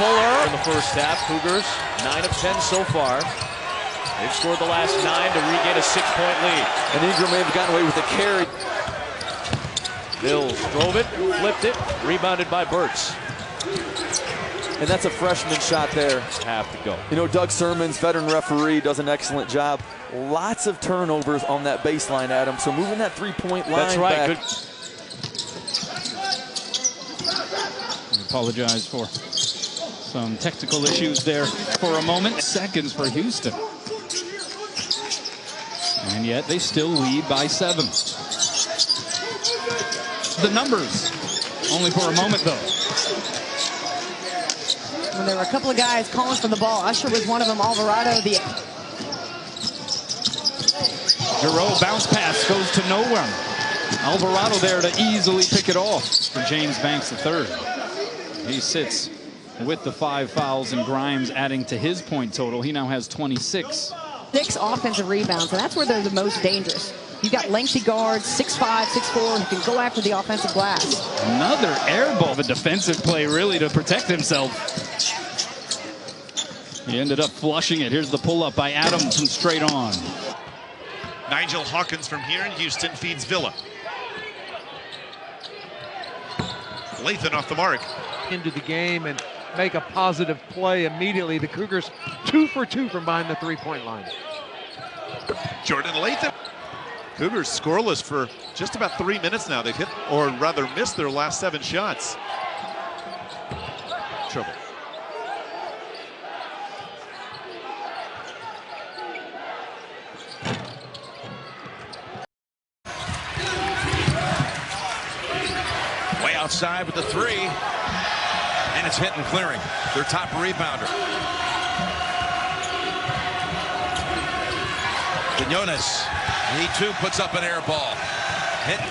Fuller in the first half. Cougars 9 of 10 so far. They've scored the last 9 to regain a 6-point lead. And Ingram may have gotten away with a carry. Mills drove it, flipped it, rebounded by Burks. And that's a freshman shot there. Have to go. You know, Doug Sermons, veteran referee, does an excellent job. Lots of turnovers on that baseline, Adam. So moving that three-point line That's right. back. Good. I apologize for some technical issues there for a moment. Seconds for Houston. And yet they still lead by 7. The numbers, only for a moment though. When there were a couple of guys calling for the ball, Usher was one of them, Alvarado. Giroux bounce pass goes to no one. Alvarado there to easily pick it off for James Banks III. He sits with the 5 fouls and Grimes adding to his point total. He now has 26. 6 offensive rebounds, and that's where they're the most dangerous. You've got lengthy guards, 6'5", 6'4", who can go after the offensive glass. Another air ball, a defensive play really to protect himself. He ended up flushing it. Here's the pull-up by Adams from straight on. Nigel Hawkins from here in Houston feeds Villa. Lathan off the mark. Into the game and make a positive play immediately. The Cougars 2 for 2 from behind the three-point line. Jordan Lathan. Cougars scoreless for just about 3 minutes now. They've hit, or rather missed, their last 7 shots. Trouble. Way outside with the 3. And it's Hinton clearing. Their top rebounder. Quinones. He too puts up an air ball. Hinton.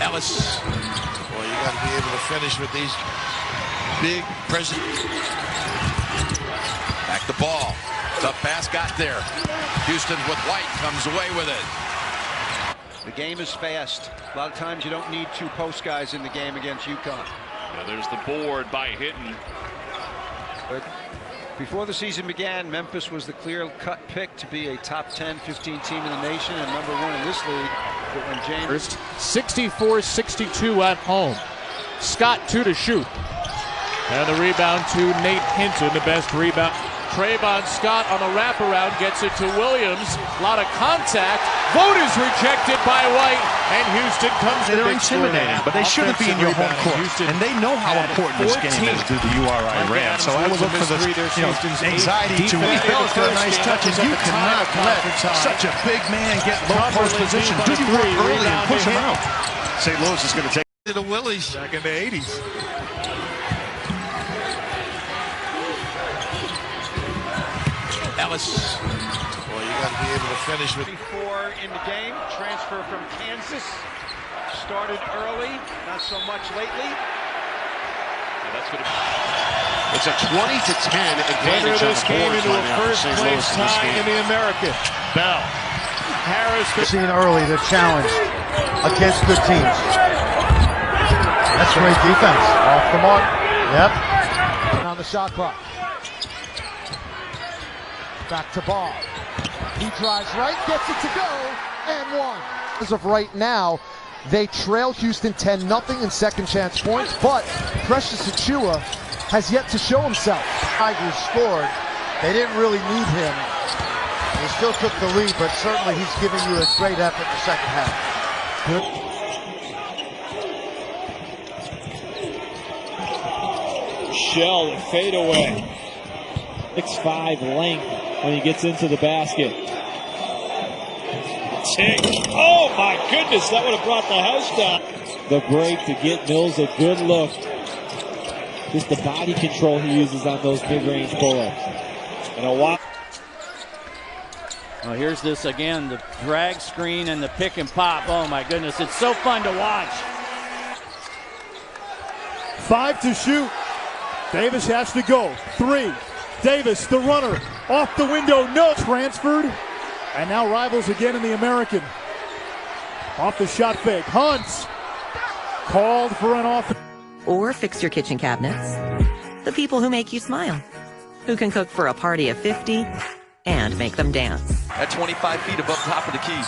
Ellis. Boy, you got to be able to finish with these big present. Back the ball. Tough pass got there. Houston with White comes away with it. The game is fast. A lot of times you don't need 2 post guys in the game against UConn. Yeah, there's the board by Hinton. But before the season began, Memphis was the clear-cut pick to be a top 10, 15 team in the nation and #1 in this league. But when James 64-62 at home. Scott 2 to shoot. And the rebound to Nate Hinton, the best rebound. Trayvon Scott on the wraparound gets it to Williams. A lot of contact. Vote is rejected by White, and Houston comes in. They're intimidating, but they shouldn't be in your home court. And they know how important this game is to the URI Rams. So I would look for the anxiety to build for a nice touch, and you cannot let such a big man get low post position. Do you work early and push him out? St. Louis is going to take The Willies back in the 80s. Ellis. Boy, you got to be able to finish with 4 in the game. Transfer from Kansas. Started early, not so much lately. That's going to It's a 20-10 advantage on the boards right now for St. Louis in this game. in the American. Bell. Harris seen early the challenge against good teams. That's great defense. Off the mark. Yep. On the shot clock. Back to Ball. He drives right, gets it to go, and 1. As of right now, they trail Houston 10-0 in second chance points, but Precious Achiuwa has yet to show himself. Tigers scored. They didn't really need him. He still took the lead, but certainly he's giving you a great effort in the second half. Shell fade away. 6'5" length when he gets into the basket. Tick. Oh my goodness, that would have brought the house down. The break to get Mills a good look. Just the body control he uses on those mid-range pull-ups. And a while. Well, here's this again, the drag screen and the pick and pop. Oh my goodness, it's so fun to watch. 5 to shoot. Davis has to go. 3. Davis, the runner, off the window, no. Transferred, and now rivals again in the American. Off the shot fake. Hunts called for an off. Or fix your kitchen cabinets. The people who make you smile. who can cook for a party of 50 and make them dance. At 25 feet above top of the key.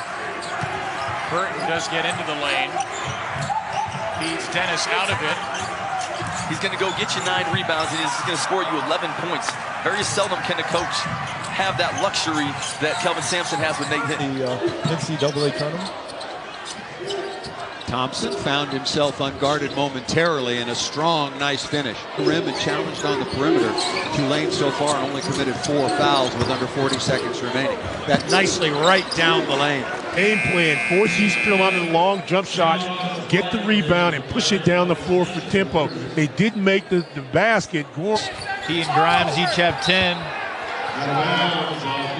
Burton does get into the lane. Feeds Dennis out of it. He's going to go get you 9 rebounds, and he's going to score you 11 points. Very seldom can a coach have that luxury that Kelvin Sampson has with Nate Hinton. The NCAA tournament. Thompson found himself unguarded momentarily and a strong, nice finish. Rim and challenged on the perimeter. Tulane so far only committed 4 fouls with under 40 seconds remaining. That nicely right down the lane. Game plan, force East Carolina long jump shots, get the rebound and push it down the floor for tempo. They didn't make the basket. He and Grimes each have 10.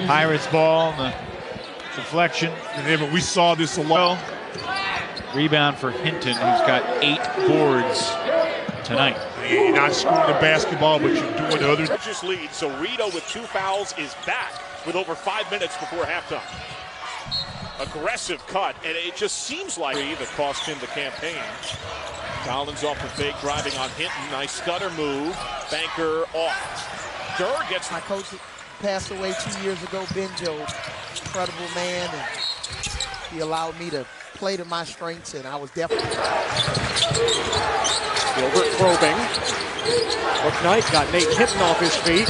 Pirates ball, the deflection. And we saw this a lot. Rebound for Hinton, who's got 8 boards tonight. You're not scoring the basketball, but you're doing other. Just lead, so Rito with 2 fouls is back with over 5 minutes before halftime. Aggressive cut, and it just seems like that cost him the campaign. Collins off the fake, driving on Hinton. Nice stutter move. Banker off. Durr gets. My coach passed away 2 years ago, Ben Joe. Incredible man, and he allowed me to play to my strengths, and I was definitely. Gilbert probing. McKnight got Nate Hinton off his feet.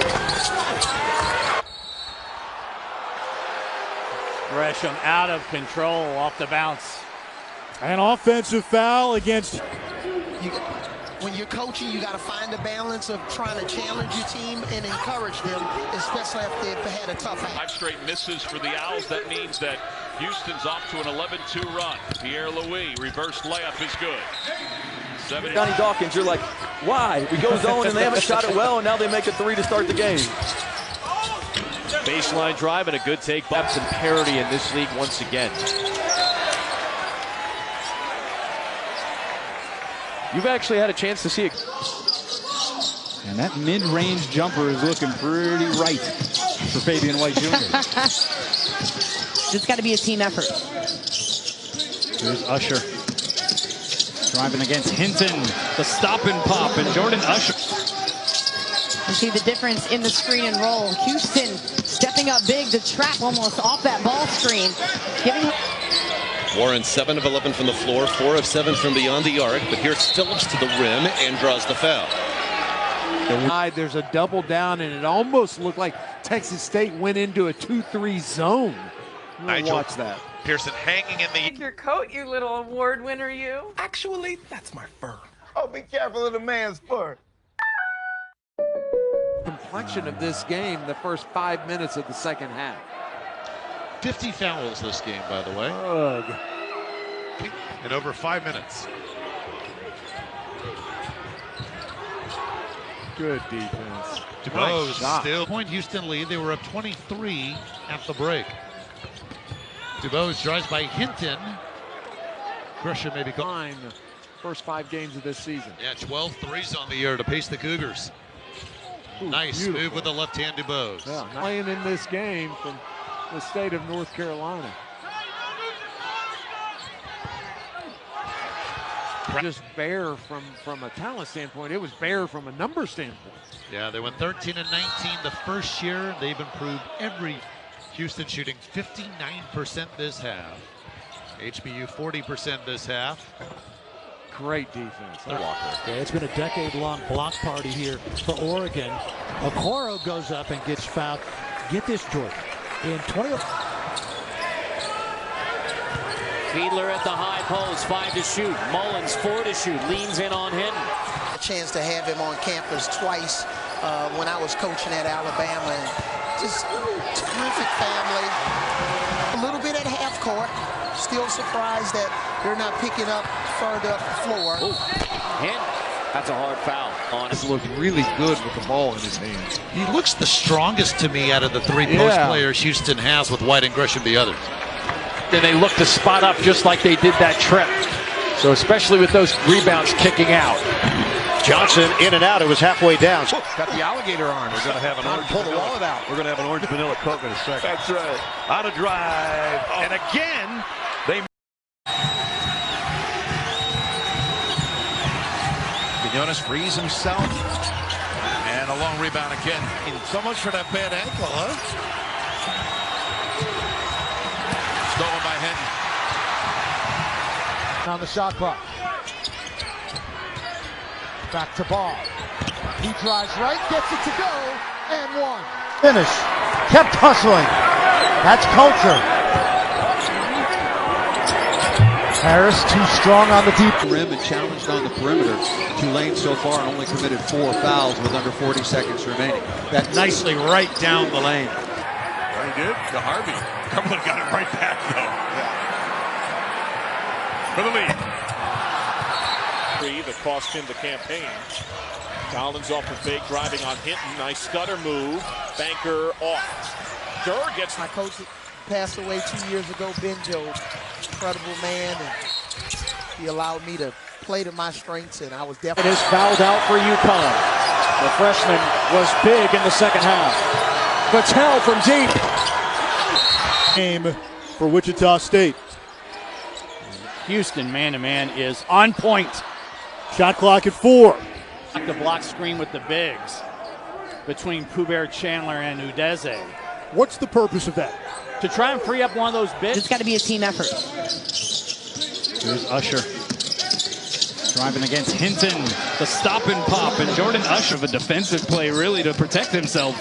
Gresham out of control off the bounce. An offensive foul against. When you're coaching, you got to find the balance of trying to challenge your team and encourage them, especially if they've had a tough. 5 straight misses for the Owls. That means that Houston's off to an 11-2 run. Pierre Louis, reverse layup is good. Johnny Dawkins, you're like, why? We go zone and they haven't shot it well, and now they make a 3 to start the game. Baseline drive and a good take. Bucks and parity in this league once again. You've actually had a chance to see it. And that mid-range jumper is looking pretty right for Fabian White Jr. It's got to be a team effort. Here's Usher. Driving against Hinton. The stop and pop, and Jordan Usher. You see the difference in the screen and roll. Houston stepping up big to trap almost off that ball screen. Warren 7 of 11 from the floor, 4 of 7 from beyond the arc, but here's Phillips to the rim and draws the foul. There's a double down, and it almost looked like Texas State went into a 2-3 zone. Watch that. Pearson hanging in the... Your coat, you little award winner, you. Actually, that's my fur. Oh, be careful of the man's fur. Complexion of this game, the first 5 minutes of the second half. 50 fouls this game, by the way. Ugh. In over 5 minutes. Good defense. DuBose still point Houston lead. They were up 23 at the break. DuBose drives by Hinton. Gresham maybe gone. First 5 games of this season. Yeah, 12 threes on the year to pace the Cougars. Ooh, nice beautiful move with the left hand, DuBose. Yeah, playing in this game from the state of North Carolina. Just bare from a talent standpoint. It was bare from a number standpoint. Yeah, they went 13 and 19 the first year. They've improved every. Houston shooting 59% this half. HBU 40% this half. Great defense. Okay, it's been a decade-long block party here for Oregon. Okoro goes up and gets fouled. Get this, Jordan. In 20. Fiedler at the high post, 5 to shoot. Mullins 4 to shoot, leans in on Hinton. A chance to have him on campus twice when I was coaching at Alabama. And just terrific family. A little bit at half court. Still surprised that they're not picking up further up the floor. Hinton. That's a hard foul on He's looked really good with the ball in his hands. He looks the strongest to me out of the 3 post players Houston has, with White and Gresham the others. Then they look to spot up just like they did that trip. So especially with those rebounds kicking out. Johnson in and out. It was halfway down. Got the alligator arm. We're going to have an orange. Pull the wallet out. We're going to have an orange vanilla Coke in a second. That's right. On a drive, and again they. Quinones frees himself, and And a long rebound again. So much for that bad ankle, huh? Stolen by Hinton. On the shot clock. Back to Ball. He drives right, gets it to go, and one. Finish. Kept hustling. That's culture. Harris too strong on the deep rim and challenged on the perimeter. Tulane so far only committed 4 fouls with under 40 seconds remaining. That nicely right down the lane. Very good to Harvey. Cumberland got it right back though. For the lead. That cost him the campaign. Collins off the fake, driving on Hinton. Nice stutter move. Banker off. Durr gets. My coach passed away 2 years ago, Ben Joe. Incredible man, and he allowed me to play to my strengths, and I was definitely. It is fouled out for UConn. The freshman was big in the second half. Patel from deep. Game for Wichita State. Houston man-to-man is on point. Shot clock at 4. The block screen with the bigs between Poober, Chandler, and Udeze. What's the purpose of that? To try and free up one of those bigs. It's got to be a team effort. Here's Usher. Driving against Hinton. The stop and pop. And Jordan Usher of a defensive play really to protect himself.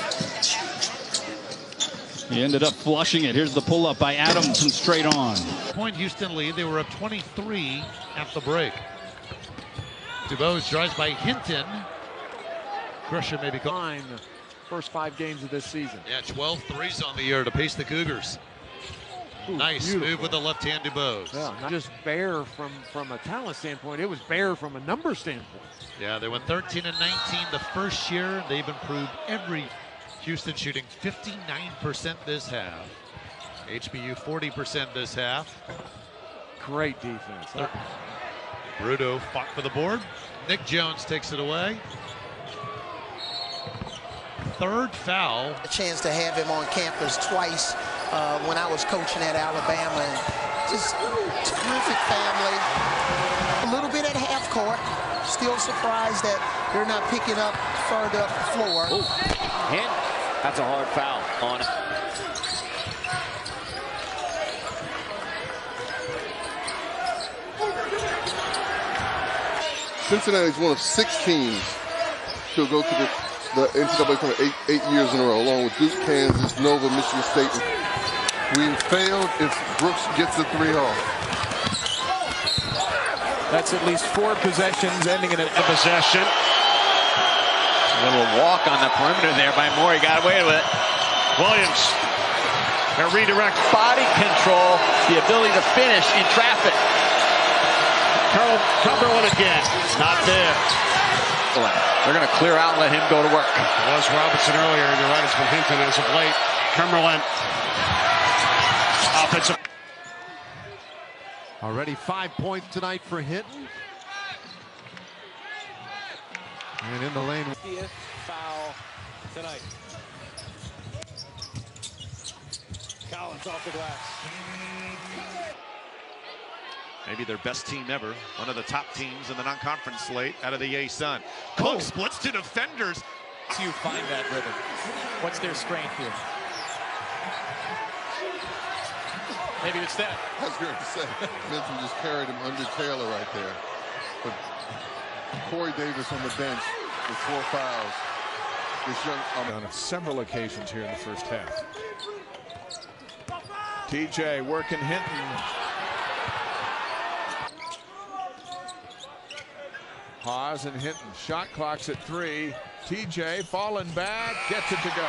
He ended up flushing it. Here's the pull-up by Adams from straight on. Point Houston lead. They were up 23 at the break. DuBose drives by Hinton. Gresham maybe gone. First 5 games of this season. Yeah, 12 threes on the year to pace the Cougars. Ooh, nice beautiful move with the left hand DuBose. Yeah, not just bare from a talent standpoint, it was bare from a number standpoint. Yeah, they went 13 and 19 the first year. They've improved every. Houston shooting 59% this half. HBU 40% this half. Great defense. Bruto fought for the board. Nick Jones takes it away. Third foul. A chance to have him on campus twice when I was coaching at Alabama. And just terrific family. A little bit at half court. Still surprised that they're not picking up further up the floor. And that's a hard foul on it. Cincinnati is one of 6 teams to go to the NCAA tournament 8 years in a row, along with Duke, Kansas, Nova, Michigan State. We failed if Brooks gets a 3 off. That's at least 4 possessions ending in a possession. A little walk on the perimeter there by Moore. He got away with it. Williams. Their redirect. Body control, the ability to finish in traffic. Cumberland again. Not there. They're going to clear out and let him go to work. It was Robinson earlier. You're right. It's been Hinton as of late. Cumberland. Offensive. Already 5 points tonight for Hinton. And in the lane. Foul tonight. Collins off the glass. Maybe their best team ever. One of the top teams in the non-conference slate out of the A-Sun. Cook splits 2 defenders. So you find that rhythm. What's their strength here? Maybe it's that. I was going to say, Minton just carried him under Taylor right there. But Corey Davis on the bench with 4 fouls. This young on several occasions here in the first half. TJ working Hinton. Haas and Hinton. Shot clock's at 3. TJ falling back, gets it to go.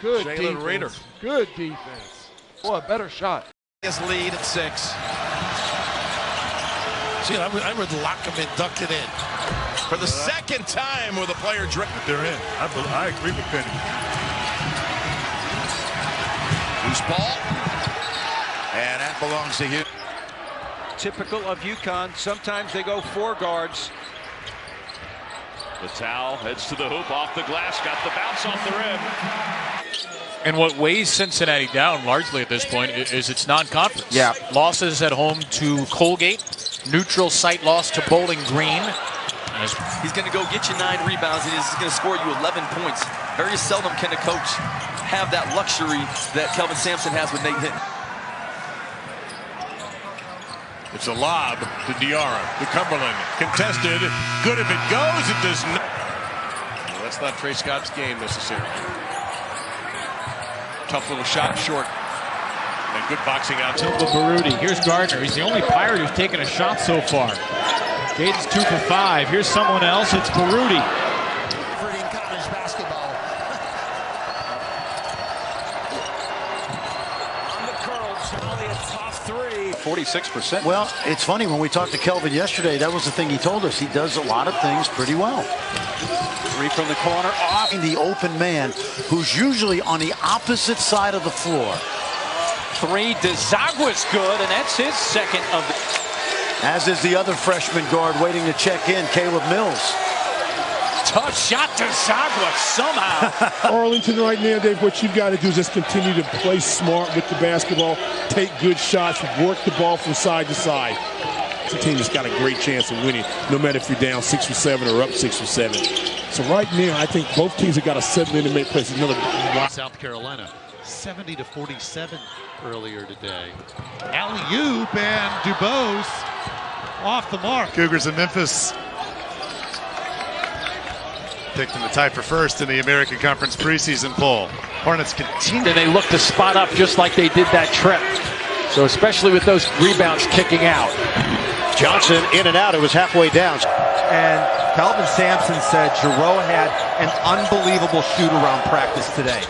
Good defense. Rader. Good defense. Oh, a better shot. His lead at 6. See, I would lock him in, duck it in. For the second time with a player driven. They're in. I agree with Penny. Loose ball. And that belongs to you. Typical of UConn. Sometimes they go 4 guards. The towel heads to the hoop, off the glass, got the bounce off the rim. And what weighs Cincinnati down largely at this point is its non-conference. Yeah. Losses at home to Colgate, neutral site loss to Bowling Green. He's going to go get you 9 rebounds, and he's going to score you 11 points. Very seldom can a coach have that luxury that Kelvin Sampson has with Nate Hinton. It's a lob to Diarra, to Cumberland. Contested. Good if it goes. It does not. Well, that's not Trey Scott's game necessarily. Tough little shot short. And good boxing out. Tilda Baruti. Here's Gardner. He's the only Pirate who's taken a shot so far. Gates 2 for 5. Here's someone else. It's Baruti. In college basketball. On the curls, only a tough 3. 46%. Well, it's funny, when we talked to Kelvin yesterday, that was the thing he told us. He does a lot of things pretty well. 3 from the corner, off. The open man, who's usually on the opposite side of the floor. 3, Dezagua's good, and that's his second of the... As is the other freshman guard waiting to check in, Caleb Mills. Tough shot to Zagua somehow. Arlington right now, Dave, what you've got to do is just continue to play smart with the basketball, take good shots, work the ball from side to side. It's a team that's got a great chance of winning, no matter if you're down 6 for 7 or up 6 for 7. So right now, I think both teams have got to settle in and make plays. Another South Carolina, 70-47 earlier today. Alley-oop, and DuBose off the mark. Cougars of Memphis picked them to tie for first in the American Conference preseason poll. Hornets continue. And they look to spot up just like they did that trip. So especially with those rebounds kicking out. Johnson in and out. It was halfway down. And Kelvin Sampson said Giroux had an unbelievable shoot-around practice today.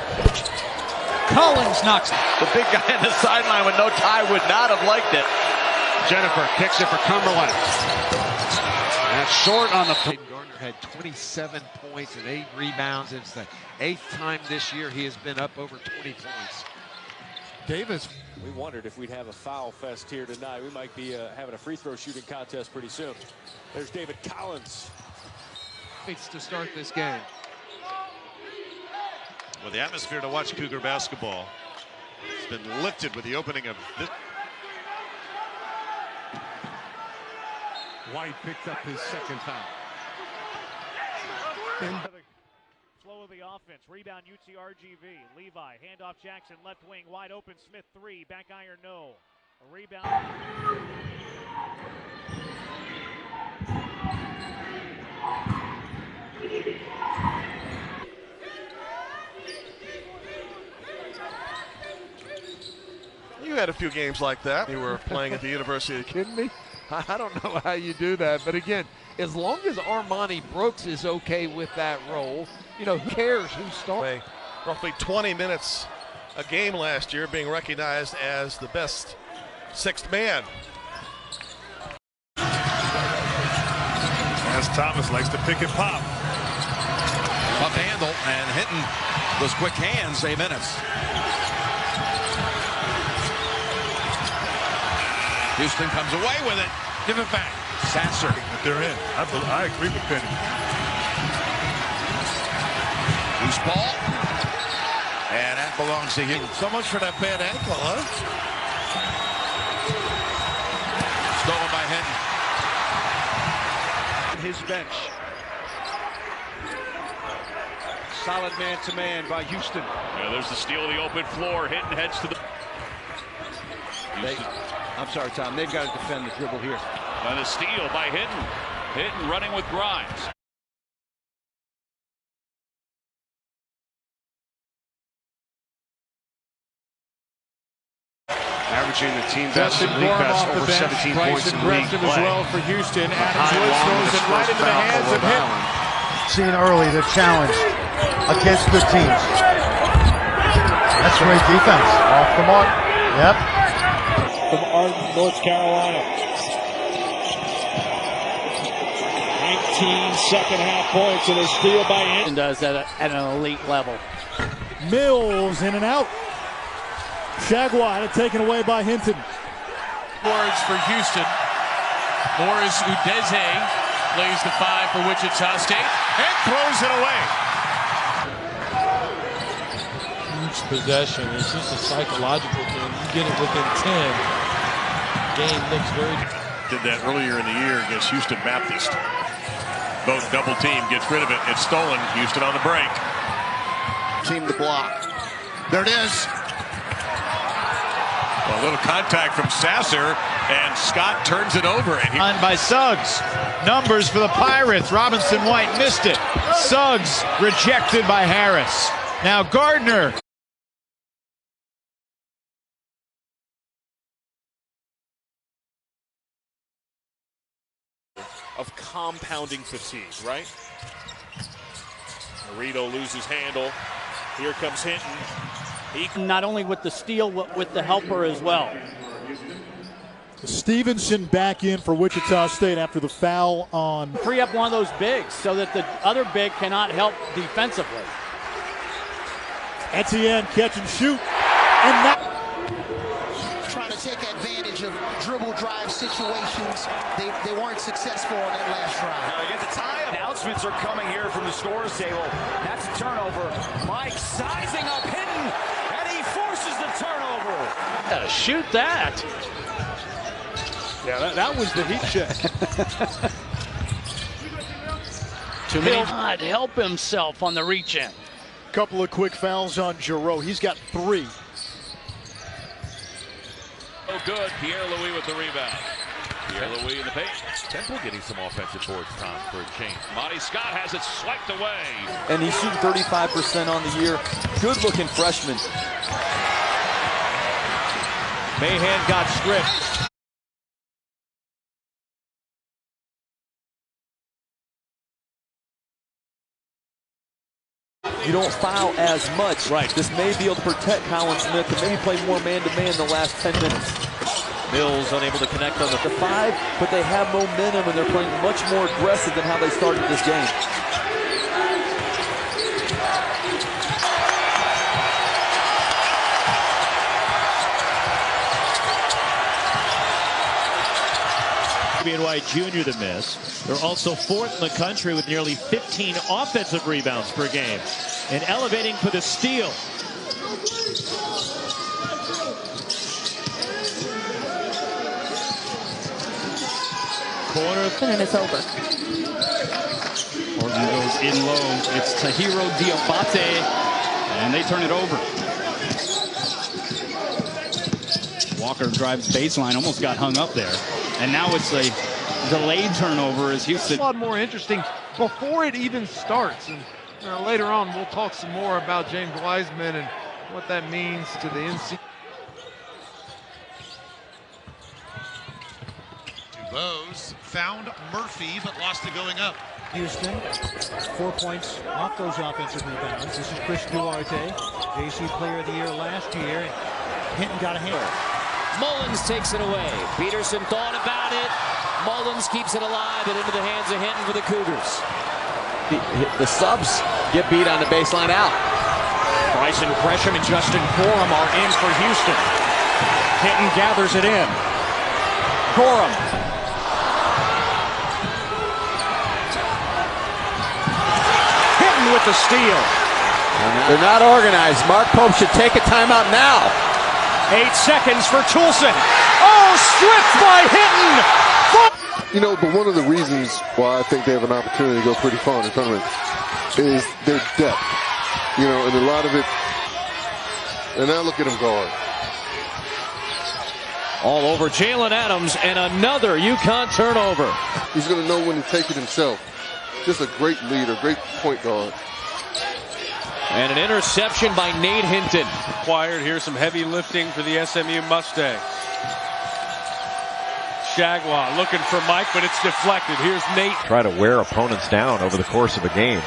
Collins knocks the big guy on the sideline with no tie would not have liked it. Jennifer kicks it for Cumberland. That's short on the... Gardner had 27 points and 8 rebounds. It's the 8th time this year he has been up over 20 points. Davis. We wondered if we'd have a foul fest here tonight. We might be having a free throw shooting contest pretty soon. There's David Collins. It's to start this game. Well, the atmosphere to watch Cougar basketball has been lifted with the opening of this. White picked up his second foul. Flow of the offense. Rebound UTRGV. Levi, handoff Jackson, left wing, wide open. Smith 3, back iron no. A rebound. You had a few games like that. You were playing at the University. Are you kidding me? I don't know how you do that, but again, as long as Armani Brooks is okay with that role, you know, who cares who starts? Roughly 20 minutes a game last year, being recognized as the best sixth man. As Thomas likes to pick and pop. Tough handle, and Hinton, those quick hands, 8 minutes. Houston comes away with it. Give it back. Sasser. They're in. I agree with Penny. Loose ball. And that belongs to him. So much for that bad ankle, huh? Stolen by Hinton. His bench. Solid man-to-man by Houston. Yeah, there's the steal of the open floor. Hinton heads to the... I'm sorry, Tom. They've got to defend the dribble here. And a steal by Hinton. Hinton running with Grimes. Averaging the team best in league best over 17 points in league play. As well for Houston. Adams Woods throws it right into the hands of Hinton. Seen early the challenge against good teams. That's great defense. Off the mark. Yep. From Arden, North Carolina. 19 second half points and a steal by Hinton. Does at an elite level. Mills in and out. Shagwa had it taken away by Hinton. Boards for Houston. Morris Udeze plays the 5 for Wichita State and throws it away. huge possession. It's just a psychological thing. You get it within 10. Game looks very. Did that earlier in the year against Houston Baptist. Both double team, gets rid of it. It's stolen. Houston on the break. Team to block. There it is. Well, a little contact from Sasser, and Scott turns it over. On by Suggs. Numbers for the Pirates. Robinson White missed it. Suggs rejected by Harris. Now Gardner. Of compounding fatigue, right? Marito loses handle. Here comes Hinton. Not only with the steal, but with the helper as well. Stevenson back in for Wichita State after the foul on. Free up one of those bigs so that the other big cannot help defensively. Etienne catch and shoot. And that. Trying to take advantage of dribble drive situations. They weren't successful on that last drive. Now you get the tie. Announcements are coming here from the scores table. That's a turnover. Mike sizing up Hinton, and he forces the turnover. Gotta shoot that. Yeah, that was the heat check. Too many. God help himself on the reach in. Couple of quick fouls on Giroux. He's got 3. Oh, good. Pierre-Louis with the rebound. Pierre-Louis in the paint. Temple getting some offensive boards, Tom, for a change. Monty Scott has it swiped away. And he's shooting 35% on the year. Good-looking freshman. Mahan got stripped. You don't foul as much. Right. This may be able to protect Colin Smith and maybe play more man-to-man in the last 10 minutes. Mills unable to connect on the 5, but they have momentum and they're playing much more aggressive than how they started this game. White Jr. the miss. They're also 4th in the country with nearly 15 offensive rebounds per game and elevating for the steal. Corner and it's over. Oregon goes in low. It's Tahiro Diabate, and they turn it over. Walker drives baseline, almost got hung up there. And now it's a delayed turnover as Houston. It's a lot more interesting before it even starts. And later on, we'll talk some more about James Wiseman and what that means to the NC. DuBose found Murphy, but lost it going up. Houston, 4 points off those offensive rebounds. This is Chris Duarte, JC Player of the Year last year. Hinton got a hand. Mullins takes it away. Peterson thought about it. Mullins keeps it alive and into the hands of Hinton for the Cougars. The subs get beat on the baseline out. Bryson Gresham and Justin Gorham are in for Houston. Hinton gathers it in. Gorham. Hinton with the steal. They're not organized. Mark Pope should take a timeout now. 8 seconds for Toulson. Oh, stripped by Hinton. You know, but one of the reasons why I think they have an opportunity to go pretty far in the tournament is their depth. You know, and a lot of it. And now look at him guard. All over Jalen Adams and another UConn turnover. He's going to know when to take it himself. Just a great leader, great point guard. And an interception by Nate Hinton. Required here, some heavy lifting for the SMU Mustangs. Jaguar looking for Mike, but it's deflected. Here's Nate. Try to wear opponents down over the course of a game.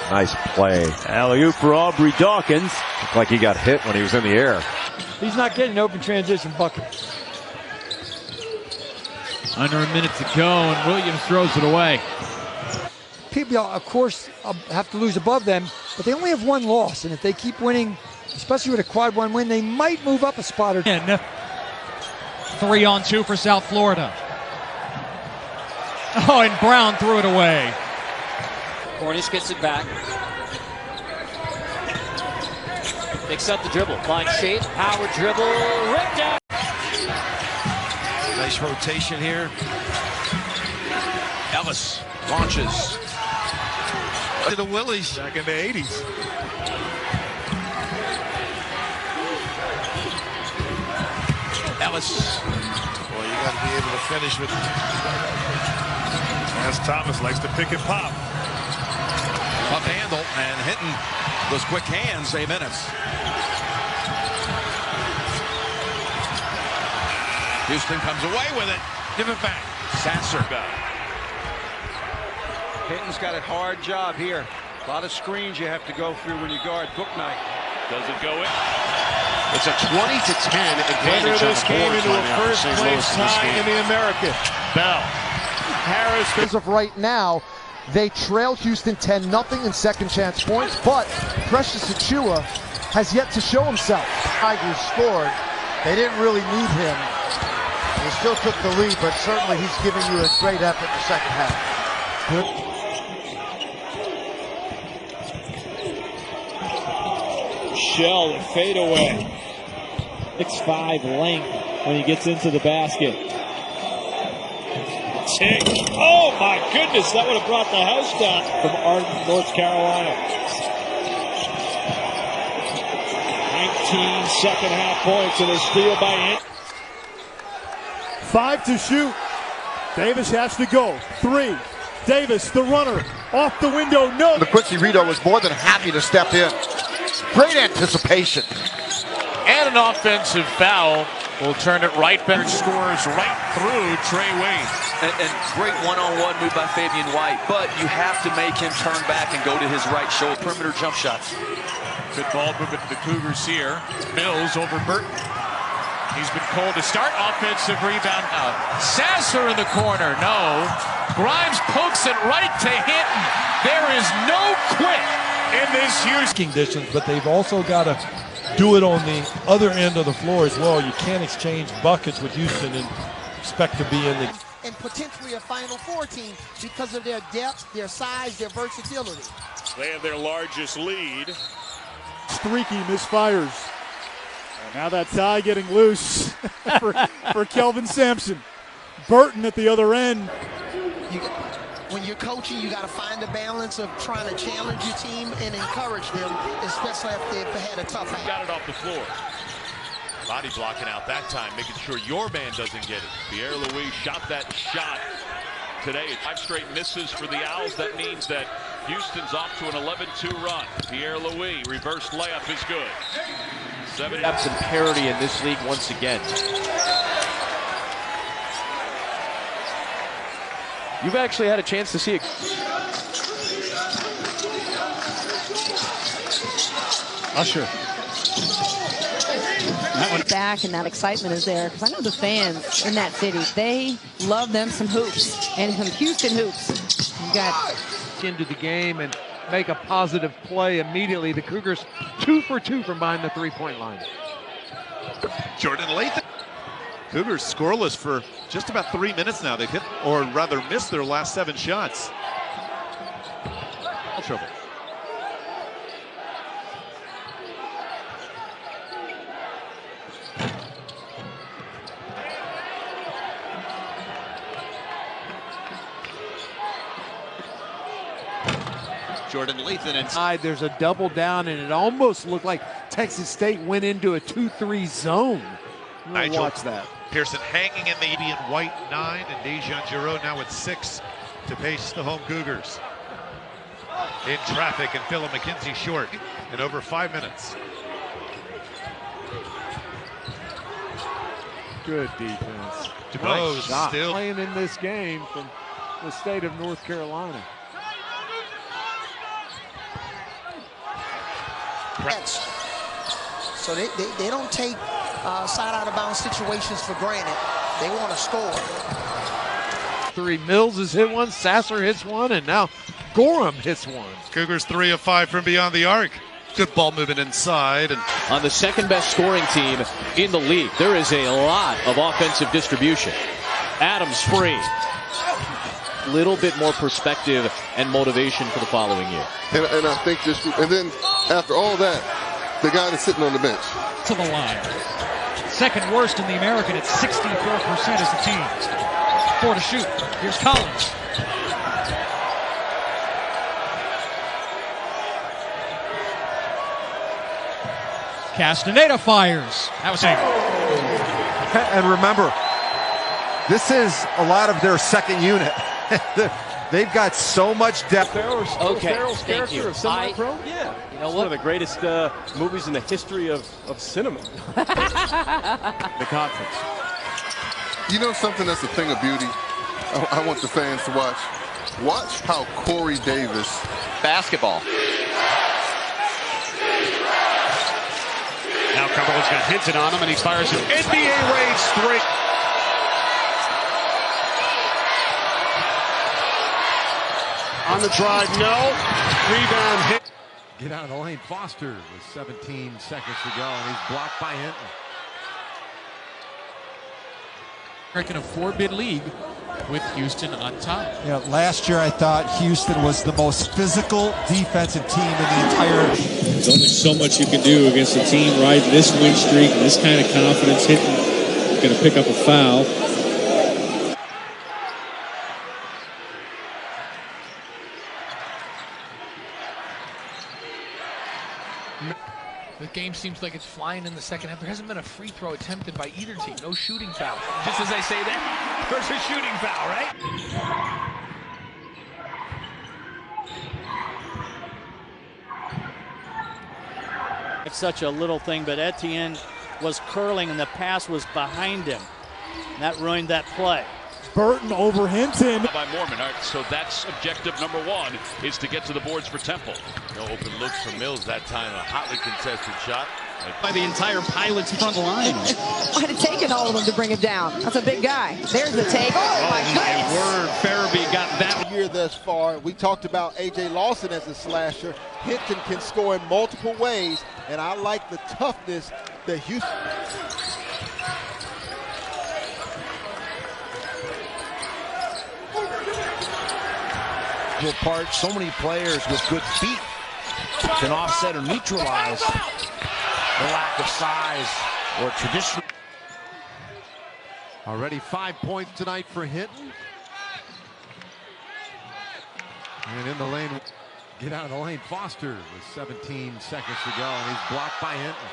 Nice play. Alley-oop for Aubrey Dawkins. Looked like he got hit when he was in the air. He's not getting an open transition bucket. Under a minute to go, and Williams throws it away. People, of course, have to lose above them, but they only have 1 loss, and if they keep winning, especially with a quad 1 win, they might move up a spot or 2. 3-on-2 for South Florida. Oh, and Brown threw it away. Cornish gets it back. Picks up the dribble. Finds shape. Power dribble. Ripped out. Nice rotation here. Ellis launches. To the Willies. Back in the 80s. Ellis. Boy, you got to be able to finish with. As Thomas likes to pick and pop. Up handle, and Hinton, those quick hands, 8 minutes. Houston comes away with it. Give it back. Sasser. Hinton's got a hard job here. A lot of screens you have to go through when you guard Booknight. Does it go in? It's a 20-10 advantage. Winner of this game into a right first-place tie in the American. Bell. Harris. As of right now, they trail Houston 10-0 in second chance points, but Precious Achiuwa has yet to show himself. Tigers scored. They didn't really need him. They still took the lead, but certainly he's giving you a great effort in the second half. Good. Shell fade away. 6'5" length when he gets into the basket. Tick. Oh my goodness, that would have brought the house down from Arden, North Carolina. 19 second half points and a steal by Hinton. 5 to shoot. Davis has to go. 3. Davis, the runner, off the window, no. The Quincy Rito was more than happy to step in. Great anticipation. And an offensive foul will turn it right back. Scores right through Trey Wayne. And great one-on-one move by Fabian White, but you have to make him turn back and go to his right shoulder. Perimeter jump shots. Good ball movement to the Cougars here. Mills over Burton. He's been called to start. Offensive rebound out. Sasser in the corner. No. Grimes pokes it right to Hinton. There is no quit in this Houston conditions, but they've also got to do it on the other end of the floor as well. You can't exchange buckets with Houston and expect to be in the and potentially a Final Four team because of their depth, their size, their versatility. They have their largest lead. Streaky misfires. And now that tie getting loose for Kelvin Sampson. Burton at the other end. When you're coaching, you got to find a balance of trying to challenge your team and encourage them, especially if they've had a tough half. Got it off the floor. Body blocking out that time, making sure your man doesn't get it. Pierre Louis shot that shot today. 5 straight misses for the Owls. That means that Houston's off to an 11-2 run. Pierre Louis, reverse layup is good. 7 Depth and parity in this league once again. You've actually had a chance to see it. Usher. Back and that excitement is there because I know the fans in that city, they love them some hoops and some Houston hoops. You got into the game and make a positive play immediately. The Cougars 2 for 2 from behind the three-point line. Jordan Lathan. Cougars scoreless for just about 3 minutes now. They've hit, or rather missed, their last 7 shots. Trouble. Jordan Lathan inside. There's a double down, and it almost looked like Texas State went into a 2-3 zone. Nigel watch that. Pearson hanging in the Indian white 9, and Dejan Giroux now with 6 to pace the home Cougars. In traffic, and Phillip McKenzie short in over 5 minutes. Good defense. DeBose nice shot. still Playing in this game from the state of North Carolina. So they don't take side out of bounds situations for granted. They want to score. 3. Mills has hit one, Sasser hits one, and now Gorham hits one. Cougars 3 of 5 from beyond the arc. Good ball movement inside. And on the second best scoring team in the league, there is a lot of offensive distribution. Adams free. Little bit more perspective and motivation for the following year. And I think and then after all that, the guy that's sitting on the bench. To the line. Second worst in the American at 64% as a team. 4 to shoot. Here's Collins. Castaneda fires. That was it. And remember, this is a lot of their second unit. They've got so much depth. Okay, thank you. Yeah. You know It's what? one of the greatest movies in the history of cinema. The conference. You know something that's a thing of beauty? I want the fans to watch. Watch how Corey Davis. Basketball. Now Cumberland's got Hinton on him, and he fires an NBA range three. On the drive, no. Rebound hit. Get out of the lane. Foster with 17 seconds to go, and he's blocked by Hinton. In a 4-bid league with Houston on top. Yeah, last year I thought Houston was the most physical defensive team in the entire. There's only so much you can do against a team riding this win streak and this kind of confidence. Hinton going to pick up a foul. The game seems like it's flying in the second half. There hasn't been a free throw attempted by either team. No shooting foul. Just as I say that, there's a shooting foul, right? It's such a little thing, but Etienne was curling and the pass was behind him. And that ruined that play. Burton over Hinton. By Mormon. All right, so that's objective number 1 is to get to the boards for Temple. No open looks for Mills that time. A hotly contested shot. By the entire Pilots front line. Might have taken all of them to bring him down. That's a big guy. There's the take. Oh, my goodness. Word, Farabee got that. Year thus far, we talked about A.J. Lawson as a slasher. Hinton can score in multiple ways, and I like the toughness that Houston. Apart, so many players with good feet can offset or neutralize the lack of size or traditional. Already 5 points tonight for Hinton. And in the lane, get out of the lane. Foster with 17 seconds to go, and he's blocked by Hinton.